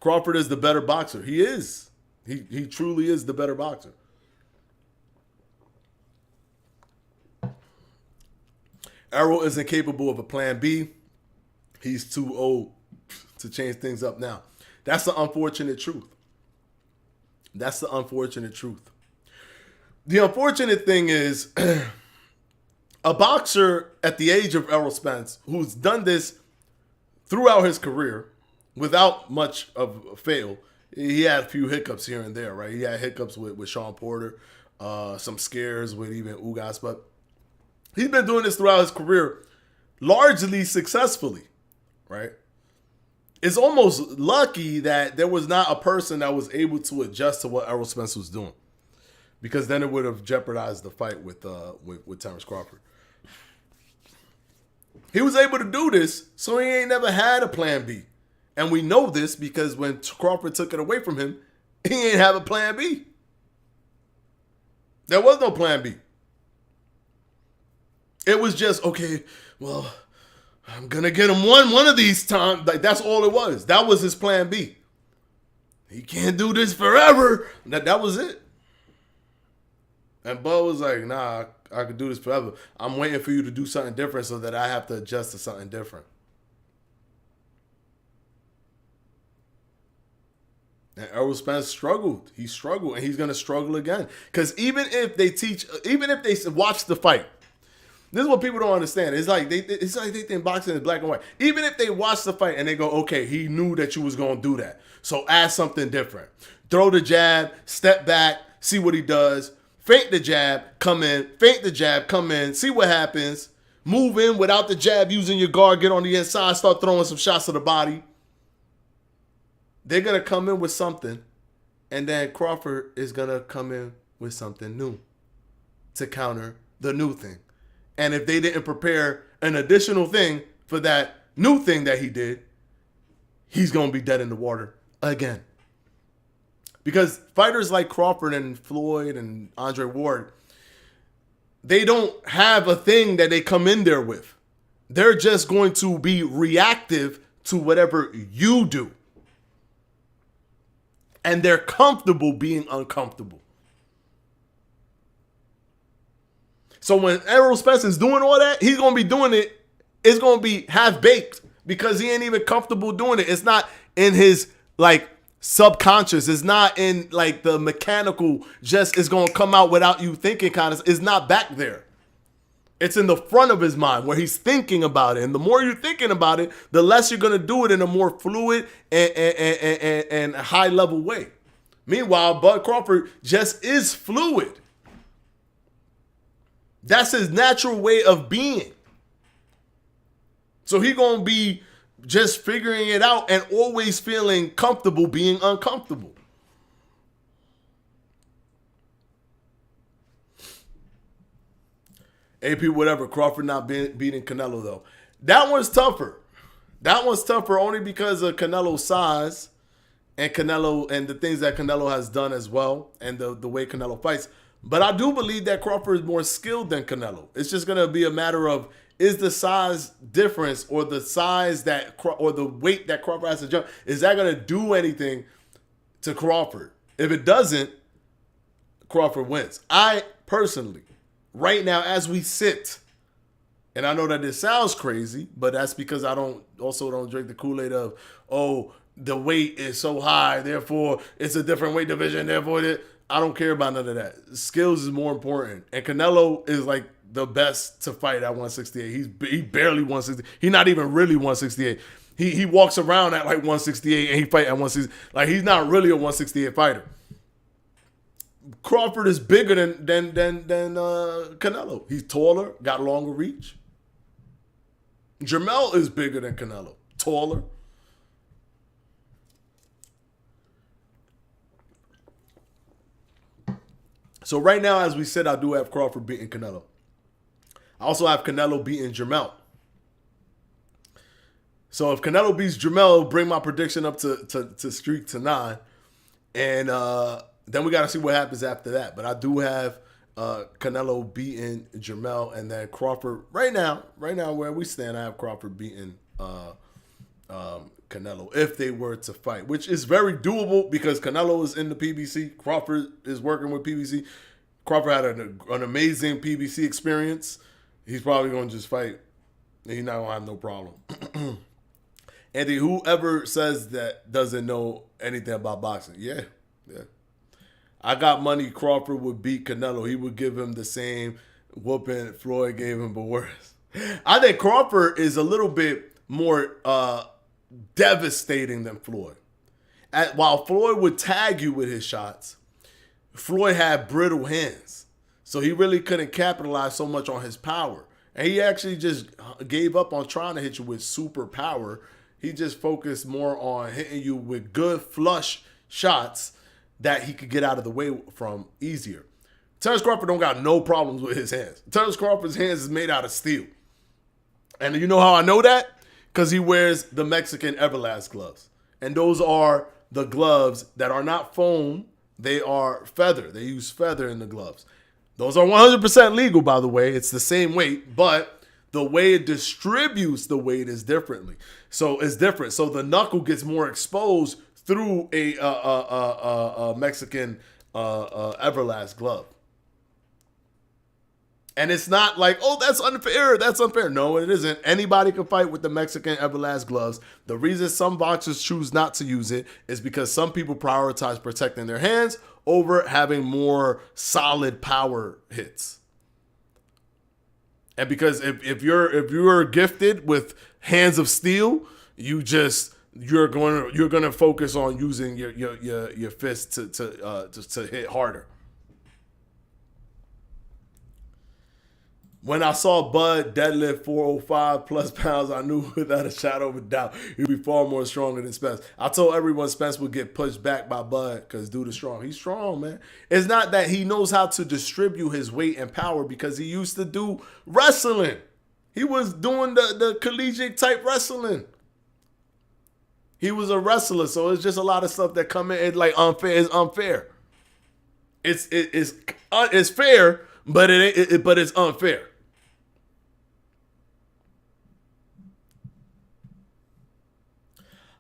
Crawford is the better boxer. He is. He truly is the better boxer. Errol isn't capable of a plan B. He's too old to change things up now. That's the unfortunate truth. That's the unfortunate truth. The unfortunate thing is a boxer at the age of Errol Spence, who's done this throughout his career without much of a fail. He had a few hiccups here and there, right? He had hiccups with Sean Porter, some scares with even Ugas, but he's been doing this throughout his career largely successfully, right? It's almost lucky that there was not a person that was able to adjust to what Errol Spence was doing, because then it would have jeopardized the fight with Terence Crawford. He was able to do this, so he ain't never had a plan B. And we know this because when Crawford took it away from him, he ain't have a plan B. There was no plan B. It was just, okay, well, I'm going to get him one of these times. Like, that's all it was. That was his plan B. He can't do this forever. That was it. And Bud was like, nah, I could do this forever. I'm waiting for you to do something different so that I have to adjust to something different. And Errol Spence struggled. He struggled, and he's going to struggle again. Because even if they watch the fight, this is what people don't understand. It's like they think boxing is black and white. Even if they watch the fight and they go, okay, he knew that you was going to do that, so add something different. Throw the jab, step back, see what he does. Feint the jab, come in. Feint the jab, come in. See what happens. Move in without the jab, using your guard. Get on the inside, start throwing some shots to the body. They're going to come in with something, and then Crawford is going to come in with something new to counter the new thing. And if they didn't prepare an additional thing for that new thing that he did, he's going to be dead in the water again. Because fighters like Crawford and Floyd and Andre Ward, they don't have a thing that they come in there with. They're just going to be reactive to whatever you do. And they're comfortable being uncomfortable. So when Errol Spence is doing all that, he's going to be doing it. It's going to be half-baked because he ain't even comfortable doing it. It's not in his, subconscious. It's not in, the mechanical, just it's going to come out without you thinking kind of. It's not back there. It's in the front of his mind where he's thinking about it. And the more you're thinking about it, the less you're going to do it in a more fluid and high-level way. Meanwhile, Bud Crawford just is fluid. That's his natural way of being. So he's going to be just figuring it out and always feeling comfortable being uncomfortable. AP, whatever. Crawford not beating Canelo, though. That one's tougher. That one's tougher only because of Canelo's size and Canelo and the things that Canelo has done as well and the way Canelo fights. But I do believe that Crawford is more skilled than Canelo. It's just going to be a matter of, is the size difference or the size or the weight that Crawford has to jump, is that going to do anything to Crawford? If it doesn't, Crawford wins. I personally, right now as we sit, and I know that this sounds crazy, but that's because I don't drink the Kool-Aid of, the weight is so high, therefore it's a different weight division, therefore I don't care about none of that. Skills is more important. And Canelo is the best to fight at 168. He barely 160. He's not even really 168. He walks around at 168 and he fight at 160. He's not really a 168 fighter. Crawford is bigger than Canelo. He's taller, got longer reach. Jermell is bigger than Canelo, taller. So right now, as we said, I do have Crawford beating Canelo. I also have Canelo beating Jermell. So if Canelo beats Jermell, it'll bring my prediction up to streak to 9. And then we got to see what happens after that. But I do have Canelo beating Jermell. And then Crawford, right now where we stand, I have Crawford beating Canelo if they were to fight, which is very doable because Canelo is in the PBC. Crawford is working with PBC. Crawford had an amazing PBC experience. He's probably going to just fight. He's not going to have no problem. Andy, whoever says that doesn't know anything about boxing, yeah. I got money Crawford would beat Canelo. He would give him the same whooping Floyd gave him, but worse. I think Crawford is a little bit more devastating than Floyd. While Floyd would tag you with his shots, Floyd had brittle hands. So he really couldn't capitalize so much on his power. And he actually just gave up on trying to hit you with super power. He just focused more on hitting you with good flush shots that he could get out of the way from easier. Terence Crawford don't got no problems with his hands. Terence Crawford's hands is made out of steel. And you know how I know that? Because he wears the Mexican Everlast gloves. And those are the gloves that are not foam. They are feather. They use feather in the gloves. Those are 100% legal, by the way. It's the same weight, but the way it distributes the weight is differently. So it's different. So the knuckle gets more exposed through a Mexican Everlast glove. And it's not like, oh, that's unfair. That's unfair. No, it isn't. Anybody can fight with the Mexican Everlast gloves. The reason some boxers choose not to use it is because some people prioritize protecting their hands over having more solid power hits. And because if you're gifted with hands of steel, you're going to focus on using your fist to hit harder. When I saw Bud deadlift 405 plus pounds, I knew without a shadow of a doubt he'd be far more stronger than Spence. I told everyone Spence would get pushed back by Bud because dude is strong. He's strong, man. It's not that he knows how to distribute his weight and power because he used to do wrestling. He was doing the collegiate type wrestling. He was a wrestler, so it's just a lot of stuff that come in. It's like unfair. It's unfair. It's fair, but it's unfair.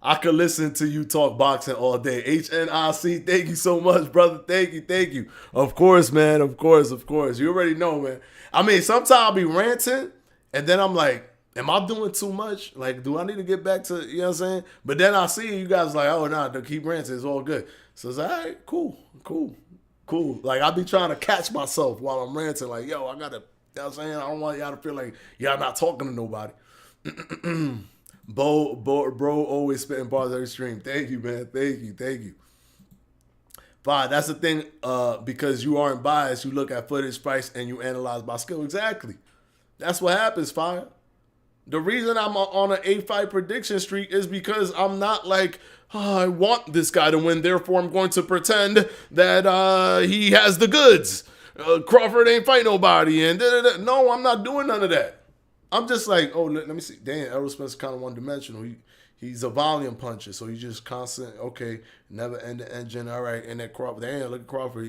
I could listen to you talk boxing all day. HNIC, thank you so much, brother. Thank you. Of course, man. Of course. You already know, man. I mean, sometimes I'll be ranting, and then I'm like, am I doing too much? Like, do I need to get back to, you know what I'm saying? But then I see you guys like, oh, nah, keep ranting. It's all good. So it's like, all right, cool. Like, I be trying to catch myself while I'm ranting. Like, yo, I got to, you know what I'm saying? I don't want y'all to feel like y'all not talking to nobody. Bro, always spitting bars every stream. Thank you, man. Thank you. Fine, that's the thing. Because you aren't biased, you look at footage, price, and you analyze by skill. Exactly. That's what happens, Fire. The reason I'm on an 8-fight prediction streak is because I'm not like, oh, I want this guy to win, therefore I'm going to pretend that he has the goods. Crawford ain't fight nobody, and da-da-da. No, I'm not doing none of that. I'm just like, oh, let me see. Damn, Errol Spence is kind of one-dimensional. He's a volume puncher, so he's just constant, okay, never end the engine, all right. And then Crawford, damn, look at Crawford.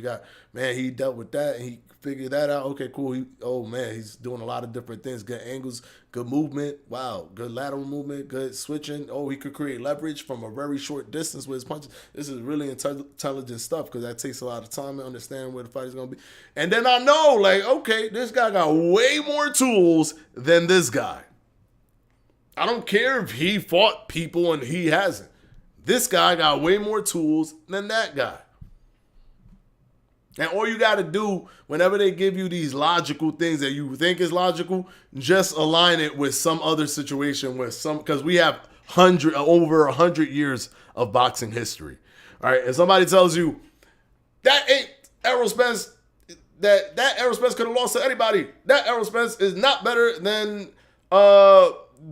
He dealt with that, and he figured that out. Okay, cool. He's doing a lot of different things. Good angles, good movement. Wow, good lateral movement, good switching. Oh, he could create leverage from a very short distance with his punches. This is really intelligent stuff because that takes a lot of time to understand where the fight is going to be. And then I know, like, okay, this guy got way more tools than this guy. I don't care if he fought people and he hasn't. This guy got way more tools than that guy. And all you got to do whenever they give you these logical things that you think is logical, just align it with some other situation because we have over 100 years of boxing history. All right. And somebody tells you that ain't Errol Spence, that Errol Spence could have lost to anybody. That Errol Spence is not better than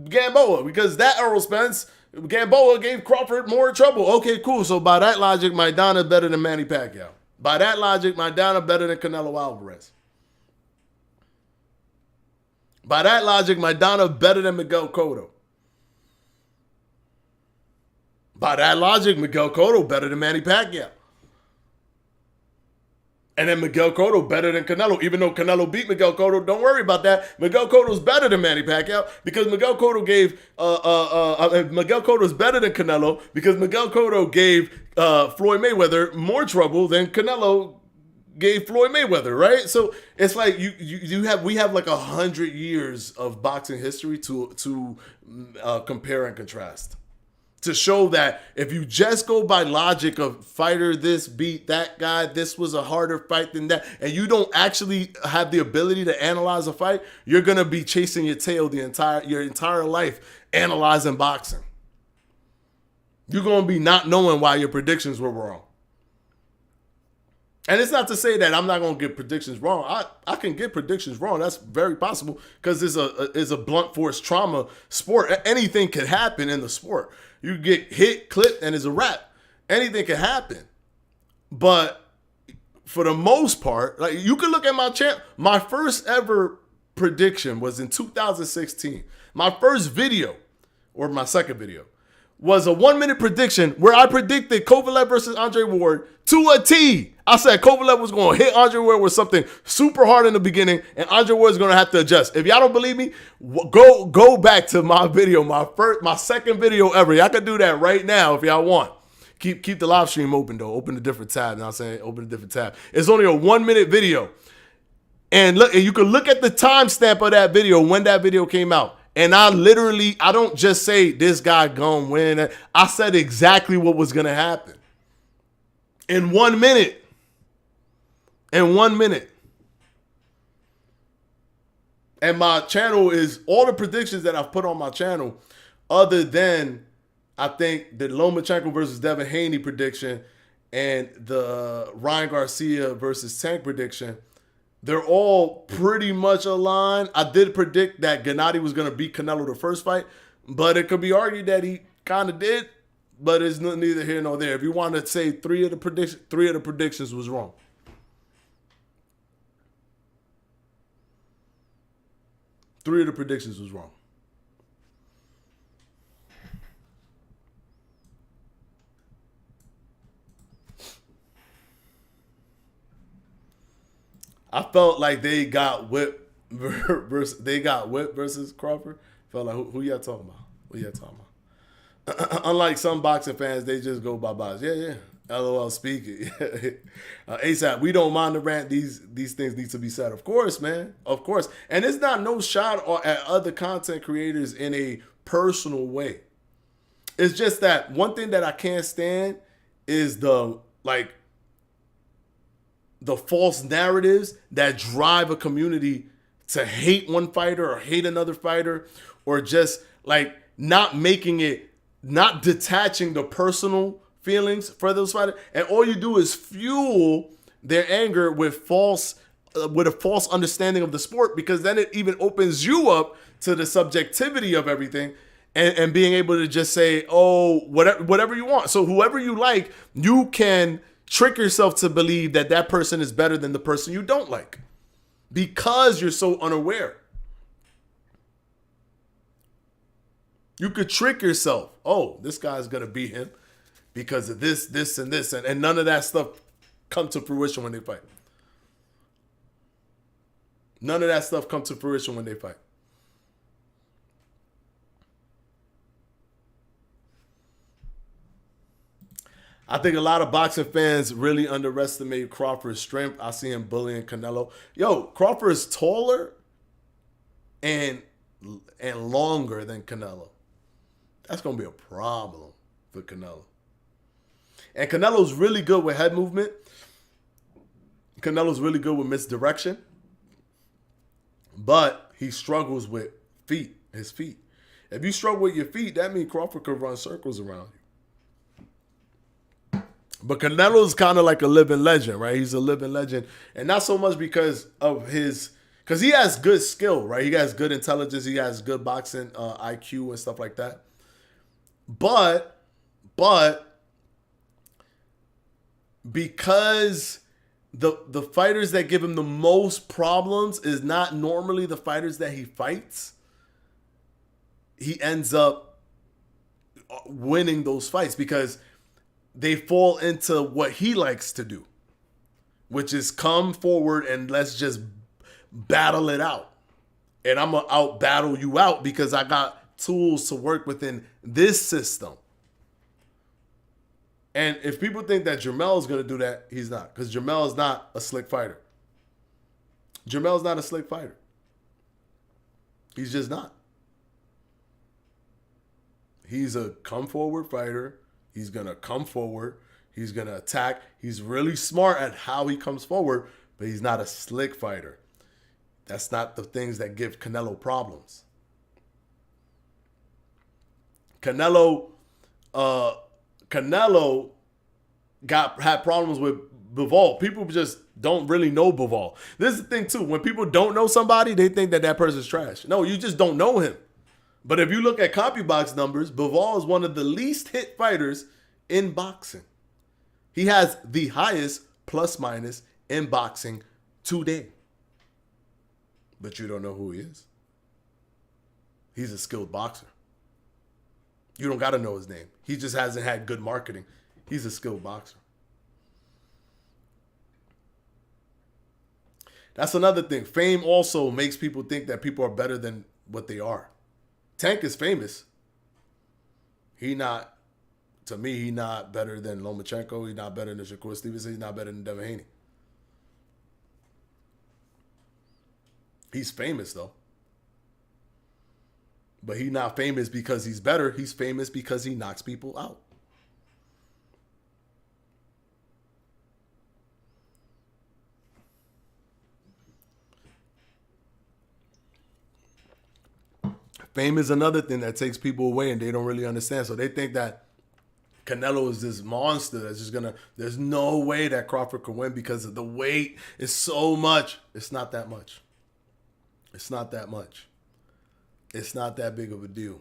Gamboa, because that Errol Spence, Gamboa gave Crawford more trouble. Okay, cool. So by that logic, Maidana better than Manny Pacquiao. By that logic, Maidana better than Canelo Alvarez. By that logic, Maidana better than Miguel Cotto. By that logic, Miguel Cotto better than Manny Pacquiao. And then Miguel Cotto better than Canelo, even though Canelo beat Miguel Cotto. Don't worry about that. Miguel Cotto's better than Manny Pacquiao because Miguel Cotto gave Miguel Cotto's better than Canelo because Miguel Cotto gave Floyd Mayweather more trouble than Canelo gave Floyd Mayweather, right? So it's like we have like 100 years of boxing history to compare and contrast. To show that if you just go by logic of fighter this beat that guy, this was a harder fight than that, and you don't actually have the ability to analyze a fight, you're gonna be chasing your tail your entire life analyzing boxing. You're gonna be not knowing why your predictions were wrong. And it's not to say that I'm not gonna get predictions wrong. I can get predictions wrong. That's very possible because it's a blunt force trauma sport. Anything can happen in the sport. You get hit, clipped, and it's a wrap. Anything can happen. But for the most part, like you can look at my channel. My first ever prediction was in 2016. My first video, or my second video, was a 1-minute prediction where I predicted Kovalev versus Andre Ward to a T. I said Kovalev was going to hit Andre Ward with something super hard in the beginning, and Andre Ward is going to have to adjust. If y'all don't believe me, go back to my video, my second video ever. Y'all can do that right now if y'all want. Keep the live stream open though. Open a different tab. You know what I'm saying? Open a different tab. It's only a 1-minute video, and look, you can look at the timestamp of that video when that video came out. And I don't just say this guy gonna win. I said exactly what was gonna happen. In 1 minute. In 1 minute. And my channel is all the predictions that I've put on my channel, other than I think the Lomachenko versus Devin Haney prediction and the Ryan Garcia versus Tank prediction. They're all pretty much aligned. I did predict that Gennady was going to beat Canelo the first fight, but it could be argued that he kind of did, but it's neither here nor there. If you want to say three of the predictions was wrong. Three of the predictions was wrong. I felt like they got whipped versus Crawford. Felt like who y'all talking about? Who y'all talking about? Unlike some boxing fans, they just go by buys. Yeah. LOL speaking. ASAP, we don't mind the rant. These things need to be said. Of course, man. Of course. And it's not no shot at other content creators in a personal way. It's just that one thing that I can't stand is the false narratives that drive a community to hate one fighter or hate another fighter, or just like not detaching the personal feelings for those fighters. And all you do is fuel their anger with a false understanding of the sport, because then it even opens you up to the subjectivity of everything and being able to just say, oh, whatever you want. So whoever you like, you can trick yourself to believe that person is better than the person you don't like because you're so unaware. You could trick yourself. Oh, this guy's going to beat him because of this, and this. And none of that stuff come to fruition when they fight. None of that stuff come to fruition when they fight. I think a lot of boxing fans really underestimate Crawford's strength. I see him bullying Canelo. Yo, Crawford is taller and longer than Canelo. That's going to be a problem for Canelo. And Canelo's really good with head movement. Canelo's really good with misdirection. But he struggles with his feet. If you struggle with your feet, that means Crawford could run circles around you. But Canelo's kind of like a living legend, right? He's a living legend. And not so much because he has good skill, right? He has good intelligence. He has good boxing IQ and stuff like that. But because the fighters that give him the most problems is not normally the fighters that he fights, he ends up winning those fights because they fall into what he likes to do, which is come forward and let's just battle it out. And I'm going to out battle you out because I got tools to work within this system. And if people think that Jermell is going to do that, he's not. Because Jermell is not a slick fighter. Jermell's not a slick fighter. He's just not. He's a come forward fighter. He's going to come forward. He's going to attack. He's really smart at how he comes forward, but he's not a slick fighter. That's not the things that give Canelo problems. Canelo had problems with Bivol. People just don't really know Bivol. This is the thing too. When people don't know somebody, they think that that person's trash. No, you just don't know him. But if you look at CompuBox numbers, Bivol is one of the least hit fighters in boxing. He has the highest plus minus in boxing today. But you don't know who he is. He's a skilled boxer. You don't got to know his name. He just hasn't had good marketing. He's a skilled boxer. That's another thing. Fame also makes people think that people are better than what they are. Tank is famous. To me, he not better than Lomachenko. He's not better than Shakur Stevenson. He's not better than Devin Haney. He's famous, though. But he's not famous because he's better. He's famous because he knocks people out. Fame is another thing that takes people away and they don't really understand. So they think that Canelo is this monster that's just there's no way that Crawford could win because of the weight is so much. It's not that much. It's not that much. It's not that big of a deal.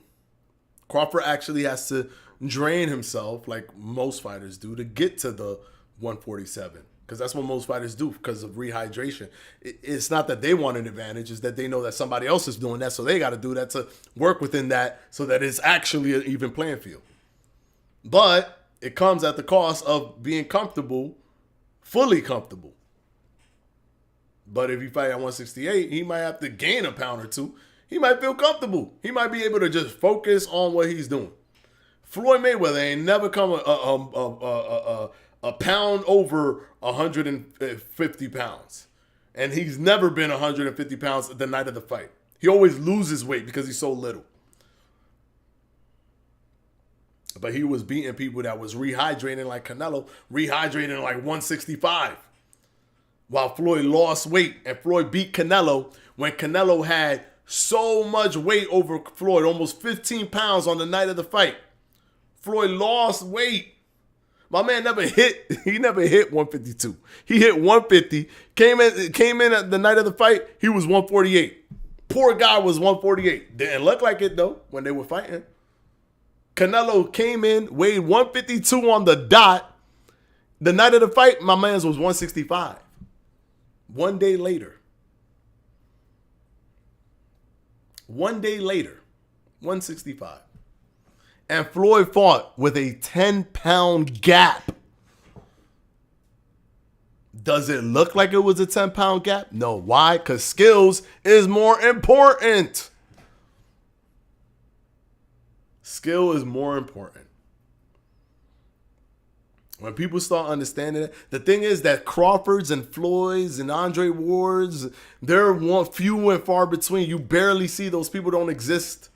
Crawford actually has to drain himself like most fighters do to get to the 147. Because that's what most fighters do because of rehydration. It's not that they want an advantage. It's that they know that somebody else is doing that. So they got to do that to work within that so that it's actually an even playing field. But it comes at the cost of being comfortable, fully comfortable. But if you fight at 168, he might have to gain a pound or two. He might feel comfortable. He might be able to just focus on what he's doing. Floyd Mayweather ain't never come a pound over 150 pounds. And he's never been 150 pounds the night of the fight. He always loses weight because he's so little. But he was beating people that was rehydrating like Canelo, rehydrating like 165. While Floyd lost weight and Floyd beat Canelo when Canelo had so much weight over Floyd, almost 15 pounds on the night of the fight. Floyd lost weight. My man never hit 152. He hit 150, came in at the night of the fight, he was 148. Poor guy was 148. Didn't look like it though when they were fighting. Canelo came in, weighed 152 on the dot. The night of the fight, my man's was 165. 1 day later. 1 day later, 165. And Floyd fought with a 10-pound gap. Does it look like it was a 10-pound gap? No. Why? Because skills is more important. Skill is more important. When people start understanding it, the thing is that Crawfords and Floyds and Andre Wards, they're few and far between. You barely see those people, don't exist.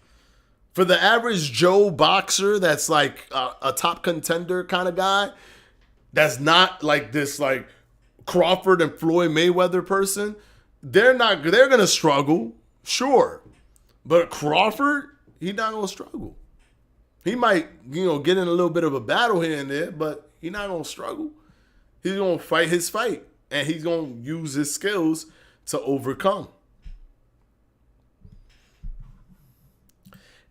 For the average Joe boxer that's like a top contender kind of guy, that's not like this like Crawford and Floyd Mayweather person, they're going to struggle, sure. But Crawford, he's not going to struggle. He might, get in a little bit of a battle here and there, but he's not going to struggle. He's going to fight his fight, and he's going to use his skills to overcome.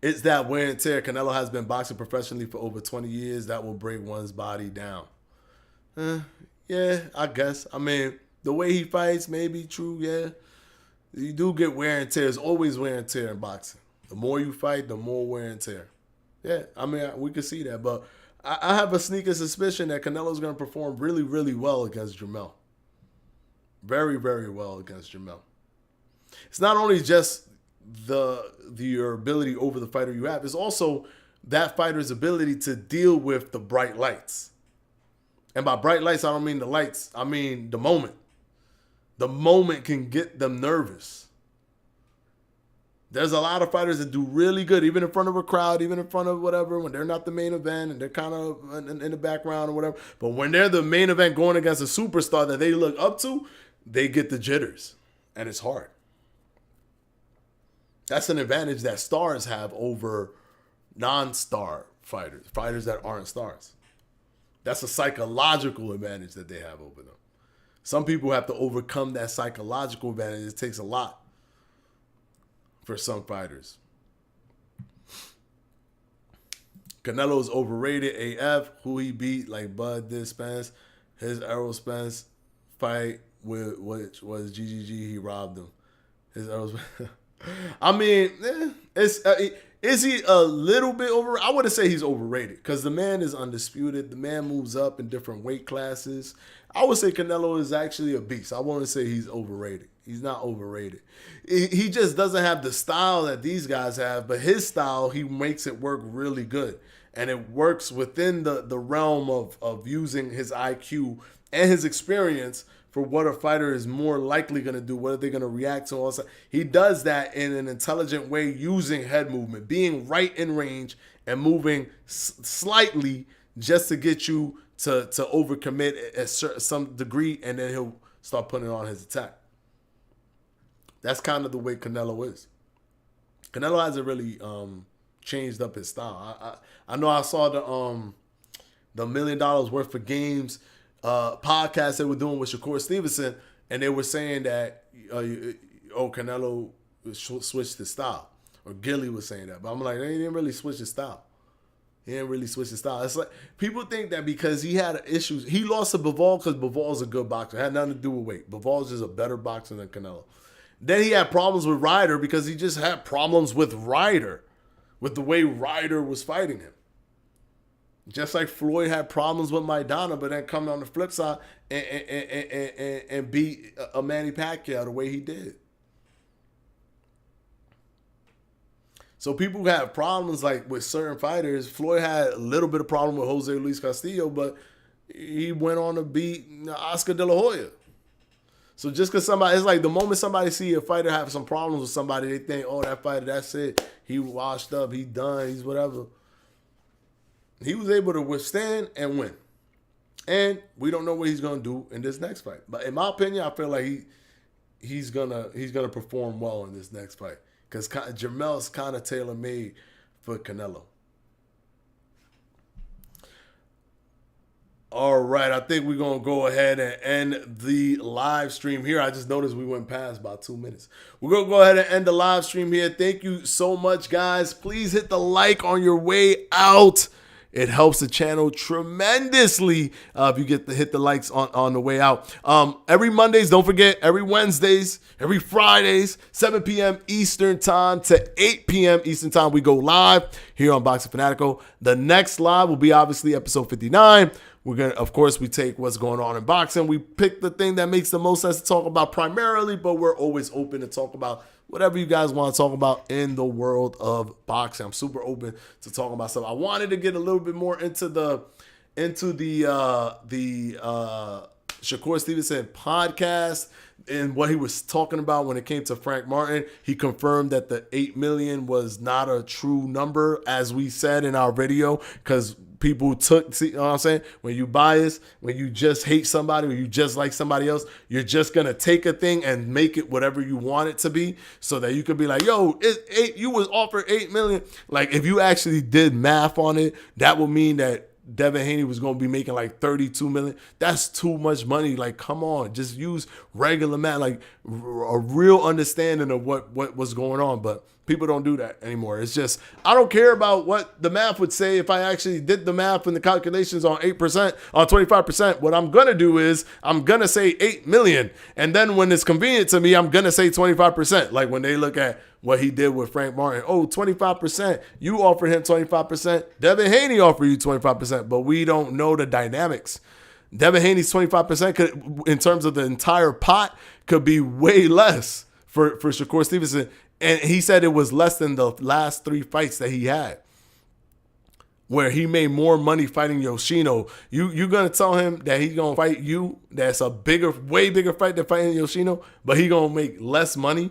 It's that wear and tear. Canelo has been boxing professionally for over 20 years. That will break one's body down. Yeah, I guess. I mean, the way he fights may be true, yeah. You do get wear and tear. There's always wear and tear in boxing. The more you fight, the more wear and tear. Yeah, I mean, we can see that. But I have a sneaking suspicion that Canelo's going to perform really, really well against Jermell. very, very well against Jamel. It's not only just your ability over the fighter you have, it's also that fighter's ability to deal with the bright lights. And by bright lights, I don't mean the lights, I mean the moment. The moment can get them nervous. There's a lot of fighters that do really good, even in front of a crowd, even in front of whatever, when they're not the main event and they're kind of in the background or whatever. But when they're the main event going against a superstar that they look up to, they get the jitters. And it's hard. That's an advantage that stars have over non-star fighters, fighters that aren't stars. That's a psychological advantage that they have over them. Some people have to overcome that psychological advantage. It takes a lot for some fighters. Canelo is overrated AF. Who he beat, like Bud did Spence. His Errol Spence fight, which was GGG, he robbed him. His Errol Spence. I mean, is he a little bit over? I wouldn't say he's overrated because the man is undisputed. The man moves up in different weight classes. I would say Canelo is actually a beast. I wouldn't say he's overrated. He's not overrated. He just doesn't have the style that these guys have, but his style, he makes it work really good. And it works within the realm of using his IQ and his experience for what a fighter is more likely going to do, what are they going to react to. Also, he does that in an intelligent way using head movement, being right in range and moving slightly just to get you to overcommit at some degree, and then he'll start putting on his attack. That's kind of the way Canelo is. Canelo hasn't really changed up his style. I know I saw the $1 million worth of games podcast they were doing with Shakur Stevenson, and they were saying that Canelo switched his style, or Gilly was saying that, but I'm like, he didn't really switch his style. He didn't really switch his style. It's like people think that because he had issues, he lost to Bivol because Bivol's a good boxer. It had nothing to do with weight. Bivol's just a better boxer than Canelo. Then he had problems with Ryder because he just had problems with Ryder, with the way Ryder was fighting him. Just like Floyd had problems with Maidana, but then come on the flip side and beat a Manny Pacquiao the way he did. So people who have problems like with certain fighters. Floyd had a little bit of problem with Jose Luis Castillo, but he went on to beat Oscar De La Hoya. So just because somebody, it's like the moment somebody see a fighter have some problems with somebody, they think, oh, that fighter, that's it. He washed up, he done, he's whatever. He was able to withstand and win. And we don't know what he's gonna do in this next fight. But in my opinion, I feel like he's gonna perform well in this next fight. Because Jamel's kind of tailor-made for Canelo. All right, I think we're going to go ahead and end the live stream here. I just noticed we went past about 2 minutes. We're going to go ahead and end the live stream here. Thank you so much, guys. Please hit the like on your way out. It helps the channel tremendously if you get to hit the likes on the way out. Every Mondays, don't forget, every Wednesdays, every Fridays, 7 p.m. Eastern time to 8 p.m. Eastern time, we go live here on Boxing Fanatico. The next live will be obviously episode 59. We're going to, of course, we take what's going on in boxing. We pick the thing that makes the most sense to talk about primarily, but we're always open to talk about whatever you guys want to talk about in the world of boxing. I'm super open to talking about stuff. I wanted to get a little bit more into the Shakur Stevenson podcast and what he was talking about when it came to Frank Martin. He confirmed that the 8 million was not a true number, as we said in our video, because people see, you know what I'm saying? When you bias, when you just hate somebody, when you just like somebody else, you're just going to take a thing and make it whatever you want it to be so that you could be like, yo, you was offered 8 million. Like, if you actually did math on it, that would mean that Devin Haney was going to be making like 32 million. That's too much money. Like, come on, just use regular math, like a real understanding of what was going on. But people don't do that anymore. It's just, I don't care about what the math would say if I actually did the math and the calculations on 8%, on 25%. What I'm going to do is I'm going to say 8 million. And then when it's convenient to me, I'm going to say 25%. Like when they look at what he did with Frank Martin. Oh, 25%. You offered him 25%. Devin Haney offered you 25%. But we don't know the dynamics. Devin Haney's 25% could, in terms of the entire pot, could be way less for Shakur Stevenson. And he said it was less than the last 3 fights that he had, where he made more money fighting Yoshino. You gonna tell him that he's gonna fight you? That's a way bigger fight than fighting Yoshino, but he gonna make less money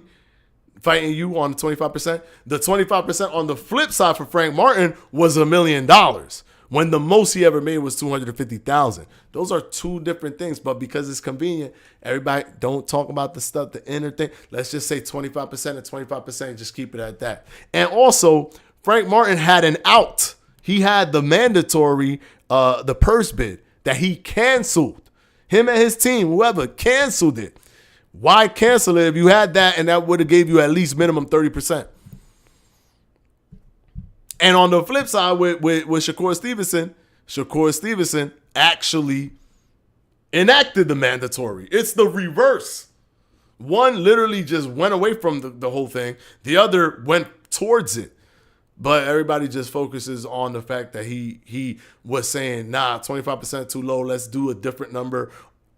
fighting you on the 25%. The 25% on the flip side for Frank Martin was $1 million, when the most he ever made was $250,000. Those are 2 different things, but because it's convenient, everybody don't talk about the stuff, the inner thing. Let's just say 25% and 25%, just keep it at that. And also, Frank Martin had an out. He had the mandatory, the purse bid that he canceled. Him and his team, whoever, canceled it. Why cancel it if you had that and that would have gave you at least minimum 30%? And on the flip side with Shakur Stevenson actually enacted the mandatory. It's the reverse. One literally just went away from the whole thing. The other went towards it. But everybody just focuses on the fact that he was saying, nah, 25% too low. Let's do a different number.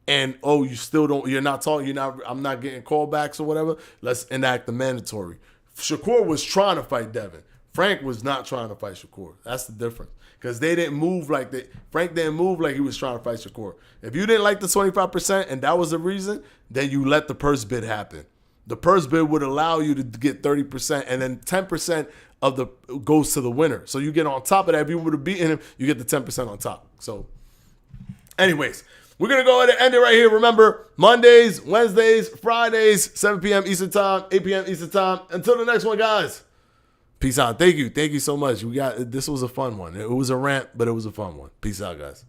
And, I'm not getting callbacks or whatever. Let's enact the mandatory. Shakur was trying to fight Devin. Frank was not trying to fight Shakur. That's the difference. Because they didn't move like that. Frank didn't move like he was trying to fight Shakur. If you didn't like the 25% and that was the reason, then you let the purse bid happen. The purse bid would allow you to get 30%, and then 10% of the goes to the winner. So you get on top of that. If you would have beaten him, you get the 10% on top. So, anyways, we're going to go ahead and end it right here. Remember, Mondays, Wednesdays, Fridays, 7 p.m. Eastern Time, 8 p.m. Eastern Time. Until the next one, guys. Peace out. Thank you. Thank you so much. This was a fun one. It was a rant, but it was a fun one. Peace out, guys.